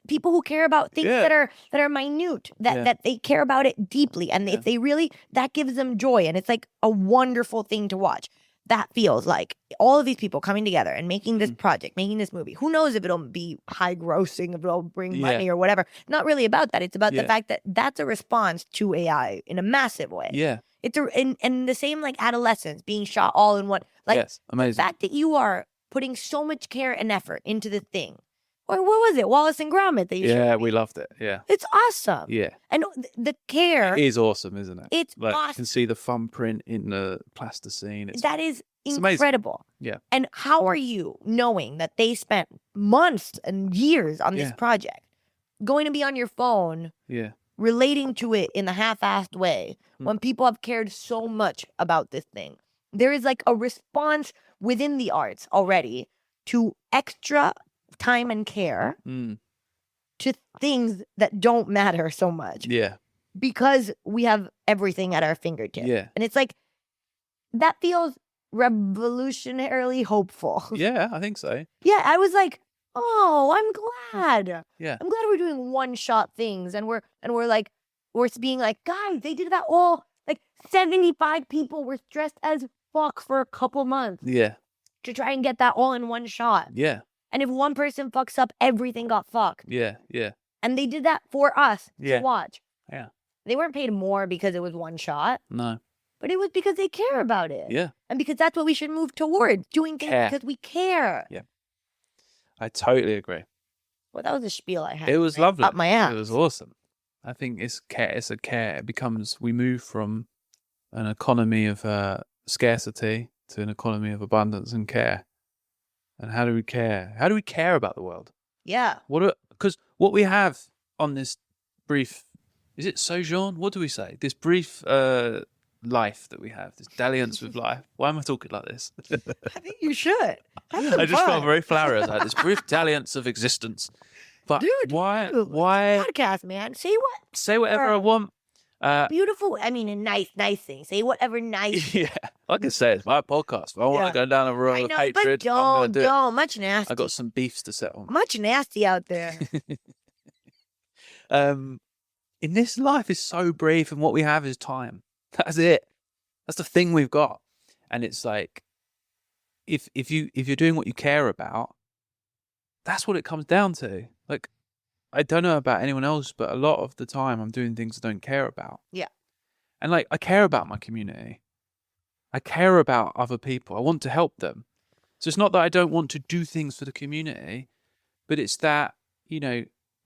People who care about things that are minute, that they care about it deeply. And if they really, that gives them joy. And it's like a wonderful thing to watch. That feels like all of these people coming together and making this project, making this movie. Who knows if it'll be high grossing, if it'll bring money or whatever. Not really about that. It's about the fact that that's a response to AI in a massive way. Yeah. It's and the same, like, adolescents being shot all in one. Like, amazing. The fact that you are putting so much care and effort into the thing. Or what was it? Wallace and Gromit that you showed me? We loved it. Yeah. It's awesome. Yeah. And the care. It is awesome, isn't it? It's like, awesome. You can see the thumbprint in the plasticine. That is incredible. Yeah. And how are you knowing that they spent months and years on this project, going to be on your phone, relating to it in a half-assed way, when people have cared so much about this thing? There is like a response within the arts already to extra time and care to things that don't matter so much. Yeah. Because we have everything at our fingertips. Yeah. And it's like, that feels revolutionarily hopeful. Yeah, I think so. Yeah, I was like, oh, I'm glad. Yeah. I'm glad we're doing one-shot things, and we're being like, guys, they did that all. Like 75 people were stressed as fuck for a couple months. Yeah. To try and get that all in one shot. Yeah. And if one person fucks up, everything got fucked. Yeah. And they did that for us to watch. Yeah. They weren't paid more because it was one shot. No. But it was because they care about it. Yeah. And because that's what we should move toward. Doing things because we care. Yeah. I totally agree. Well, that was a spiel I had. It was lovely. Up my ass. It was awesome. I think it's care. It's a care. It becomes, we move from an economy of scarcity to an economy of abundance and care. And how do we care? How do we care about the world? Yeah. Because what we have on this brief, is it sojourn? What do we say? This brief life that we have, this dalliance with life. Why am I talking like this? I think you should. I just felt very flowery. Like this brief dalliance of existence. But Dude, why? podcast, man. Say whatever I want. Beautiful. I mean, a nice thing. Say whatever nice. Yeah, like I say, it's my podcast. If I want to go down a road of hatred, but I'm going to do it. Much nasty. I got some beefs to settle. Much nasty out there. In this life is so brief, and what we have is time. That's it. That's the thing we've got. And it's like, if you're doing what you care about, that's what it comes down to. Like, I don't know about anyone else, but a lot of the time I'm doing things I don't care about. Yeah. And like, I care about my community. I care about other people. I want to help them. So it's not that I don't want to do things for the community, but it's that, you know,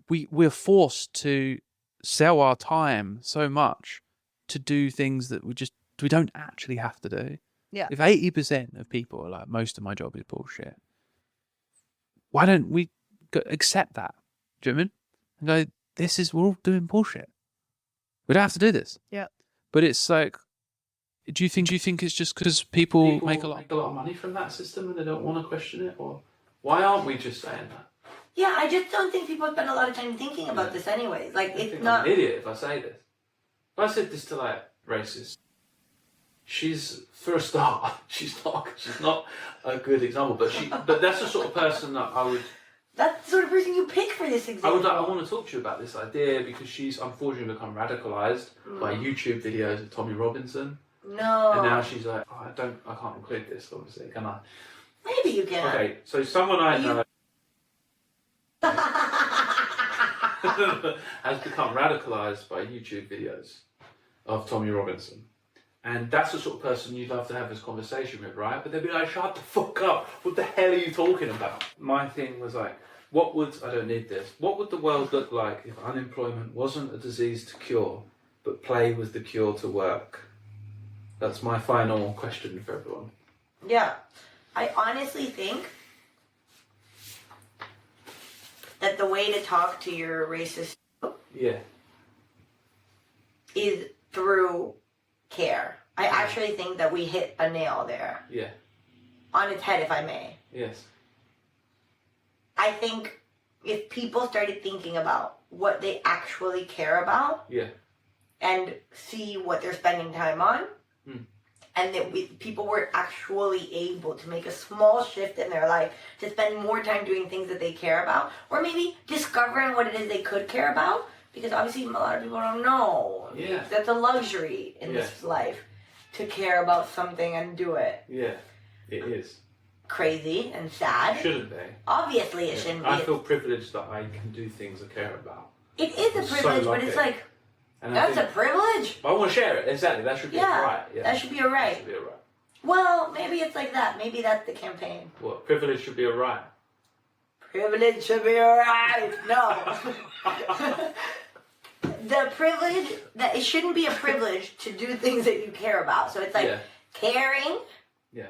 we're forced to sell our time so much to do things that we don't actually have to do. Yeah. If 80% of people are like, most of my job is bullshit, why don't we accept that? Do you know what I mean? And go, we're all doing bullshit. We don't have to do this. Yeah. But it's like, do you think it's just because people make a lot of money from that system and they don't want to question it? Or why aren't we just saying that? Yeah, I just don't think people spend a lot of time thinking about this anyways. Like, it's not... I'm an idiot if I say this. If I said this to, like, racists, she's, for a start, she's not a good example, but that's the sort of person that I would... That's the sort of person you pick for this example. I want to talk to you about this idea because she's unfortunately become radicalised by YouTube videos of Tommy Robinson. No. And now she's like, I can't include this, obviously, can I? Maybe you can. Okay, so someone I know has become radicalised by YouTube videos of Tommy Robinson. And that's the sort of person you'd love to have this conversation with, right? But they'd be like, shut the fuck up. What the hell are you talking about? My thing was like, I don't need this. What would the world look like if unemployment wasn't a disease to cure, but play was the cure to work? That's my final question for everyone. Yeah. I honestly think that the way to talk to your racist is through care. I actually think that we hit a nail there. Yeah. On its head, if I may. Yes. I think if people started thinking about what they actually care about and see what they're spending time on, and that people were actually able to make a small shift in their life to spend more time doing things that they care about, or maybe discovering what it is they could care about, because obviously a lot of people don't know. Yeah. That's a luxury in this life, to care about something and do it. Yeah, it is. Crazy and sad. It shouldn't be. Obviously it shouldn't be. I feel privileged that I can do things I care about. It is a privilege, but it's like, that's a privilege? I want to share it, exactly. That should be a right. Yeah. That should be a right. That should be a right. Well, maybe it's like that. Maybe that's the campaign. What? Privilege should be a right. Privilege should be a right. No. The privilege, that it shouldn't be a privilege to do things that you care about. So it's like caring. Yeah.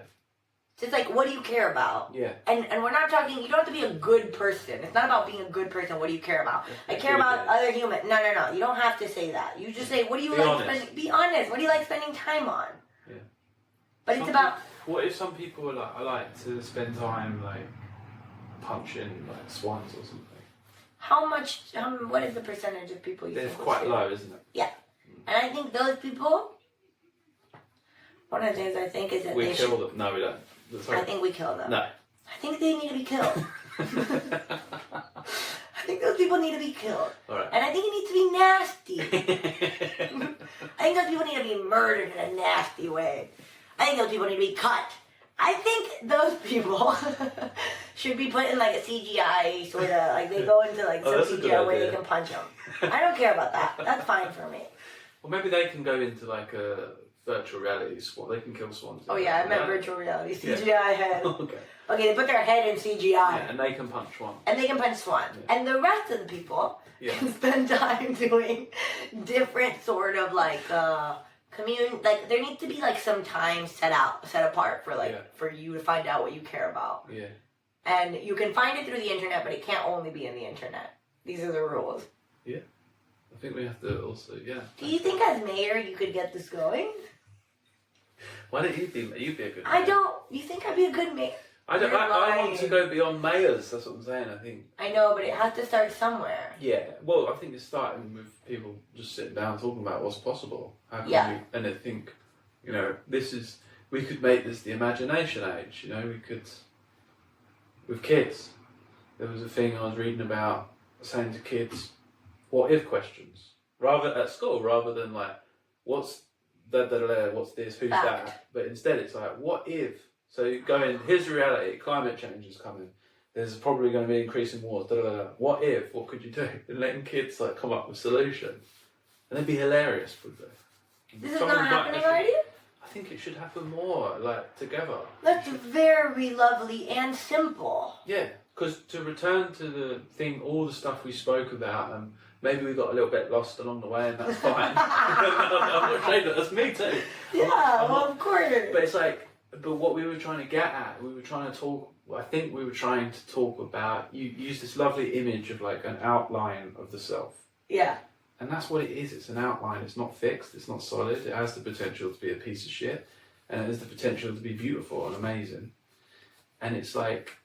So it's like, what do you care about? Yeah. And we're not talking, you don't have to be a good person. It's not about being a good person. What do you care about? I care about other humans. No. You don't have to say that. You just say, what do you like spending? Be honest. What do you like spending time on? Yeah. But it's about... What if some people are like, I like to spend time like punching like swans or something? What is the percentage of people you think? It's quite low, isn't it? Yeah. And I think those people, one of the things I think is that we kill them. No, we don't. I think we kill them. No. I think they need to be killed. I think those people need to be killed. All right. And I think it needs to be nasty. I think those people need to be murdered in a nasty way. I think those people need to be cut. I think those people should be put in like a CGI sort of, like they go into like some CGI where they can punch them. I don't care about that. That's fine for me. Well, maybe they can go into like a virtual reality swan. They can kill swans. Oh yeah, I meant virtual reality. CGI Yeah. head. Okay. Okay, they put their head in CGI. Yeah, and they can punch swans. And they can punch swans. Yeah. And the rest of the people Yeah. can spend time doing different sort of like like there needs to be like some time set apart for like for you to find out what you care about. Yeah. And you can find it through the internet, but it can't only be in the internet. These are the rules. Yeah. I think we have to also, Do you think as mayor you could get this going? Why don't you'd be a good mayor? I don't. You think I'd be a good mayor? I want to go beyond mayors, that's what I'm saying, I think. I know, but it has to start somewhere. Yeah, well, I think it's starting with people just sitting down talking about what's possible. How can we, and I think, you know, we could make this the imagination age, you know, we could, with kids, there was a thing I was reading about saying to kids, what if questions, at school, rather than like, what's what's this, who's that, but instead it's like, what if? So you go in, here's the reality, climate change is coming. There's probably going to be increasing wars, What if? What could you do? And letting kids like come up with solutions. And they'd be hilarious, would they? This is not happening already? I think it should happen more, like, together. That's very lovely and simple. Yeah, because to return to the thing, all the stuff we spoke about, and maybe we got a little bit lost along the way, and that's fine. I'm not ashamed of that, that's me too. Yeah, of course. But it's like, but what we were trying to get at, we were trying to talk about, you use this lovely image of like an outline of the self. Yeah. And that's what it is, it's an outline, it's not fixed, it's not solid, it has the potential to be a piece of shit, and it has the potential to be beautiful and amazing. And it's like,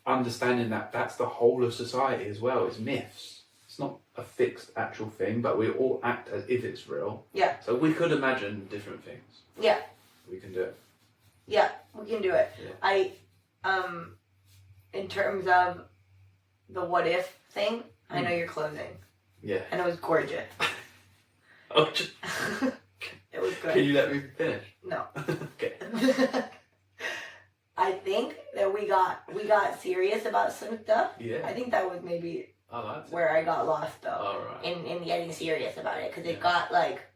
understanding that that's the whole of society as well, it's myths. It's not a fixed actual thing, but we all act as if it's real. Yeah. So we could imagine different things. Yeah. We can do it. Yeah, we can do it. Yeah. In terms of the what if thing, I know you're closing. Yeah. And it was gorgeous. Oh, it was good. Can you let me finish? No. Okay. I think that we got serious about some stuff. Yeah. I think that was maybe where I got lost though. Oh, right. In getting serious about it, because it got like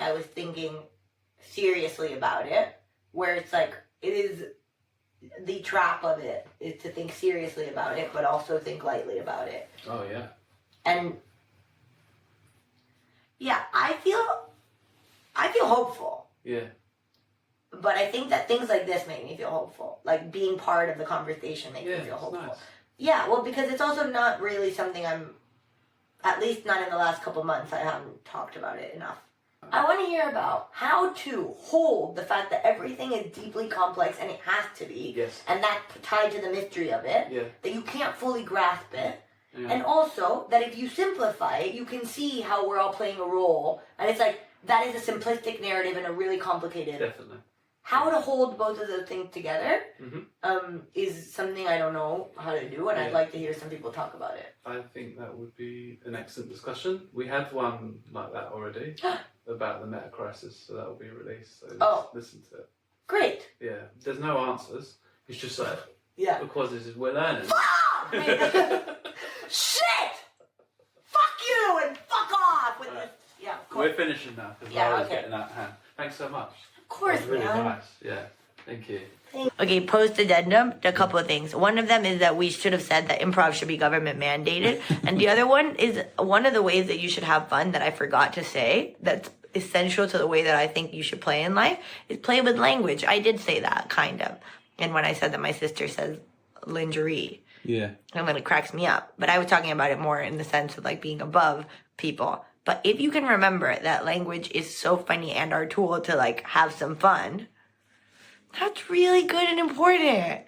I was thinking seriously about it, where it's like it is the trap of it is to think seriously about it, but also think lightly about it. Oh yeah. And yeah, I feel hopeful. Yeah. But I think that things like this make me feel hopeful. Like being part of the conversation makes me feel hopeful. Nice. Yeah, well, because it's also not really something at least not in the last couple months, I haven't talked about it enough. I want to hear about how to hold the fact that everything is deeply complex and it has to be. Yes. And that's tied to the mystery of it. Yeah. That you can't fully grasp it. Yeah. And also that if you simplify it, you can see how we're all playing a role. And it's like, that is a simplistic narrative and a really complicated. Definitely. How to hold both of those things together is something I don't know how to do, and I'd like to hear some people talk about it. I think that would be an excellent discussion. We had one like that already about the meta crisis, so that will be released. So listen to it. Great. Yeah, there's no answers. It's just like because we're learning. Shit! Fuck you and fuck off with this. Yeah, of course. We're finishing now because Lara's getting out of hand. Thanks so much. Of course, that was really man. nice. Yeah, thank you. Okay, post addendum, a couple of things. One of them is that we should have said that improv should be government mandated. And the other one is one of the ways that you should have fun that I forgot to say that's essential to the way that I think you should play in life is play with language. I did say that, kind of. And when I said that my sister says lingerie. Yeah. And then it cracks me up. But I was talking about it more in the sense of like being above people. But if you can remember that language is so funny and our tool to like have some fun, that's really good and important.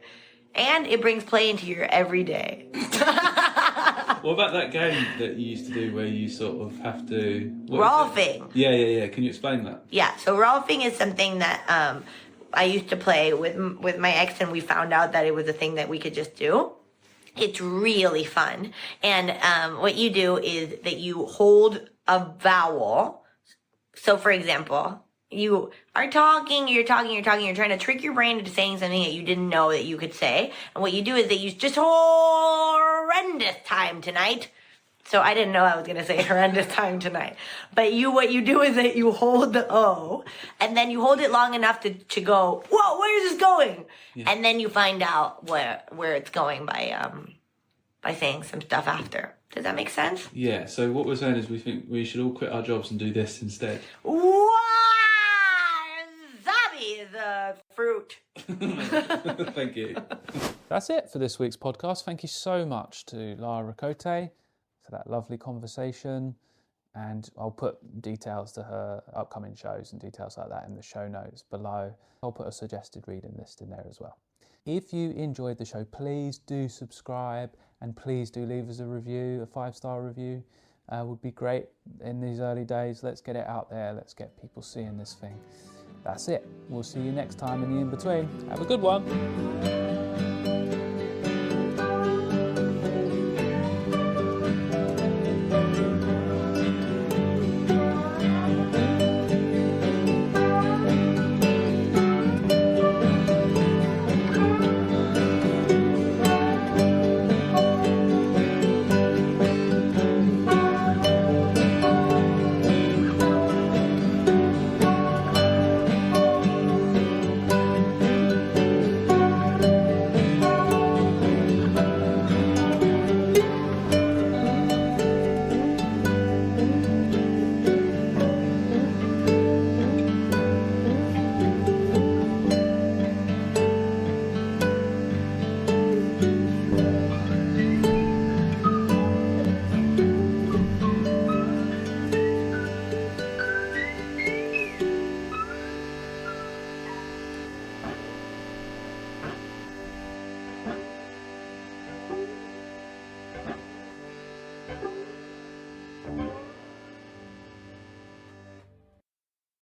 And it brings play into your everyday. What about that game that you used to do where you sort of have to... Rolfing. Yeah. Can you explain that? Yeah, so rolfing is something that I used to play with my ex, and we found out that it was a thing that we could just do. It's really fun. And what you do is that you hold a vowel. So, for example, you are talking, you're trying to trick your brain into saying something that you didn't know that you could say. And what you do is that you just horrendous time tonight. So I didn't know I was going to say horrendous time tonight. But what you do is that you hold the O, and then you hold it long enough to go, whoa, where is this going? Yeah. And then you find out where it's going by saying some stuff after. Does that make sense? Yeah, so what we're saying is we think we should all quit our jobs and do this instead. Wasabi is a fruit. Thank you. That's it for this week's podcast. Thank you so much to Lara Ricote for that lovely conversation. And I'll put details to her upcoming shows and details like that in the show notes below. I'll put a suggested reading list in there as well. If you enjoyed the show, please do subscribe and please do leave us a review, a 5-star review. Would be great in these early days. Let's get it out there. Let's get people seeing this thing. That's it. We'll see you next time in the in-between. Have a good one.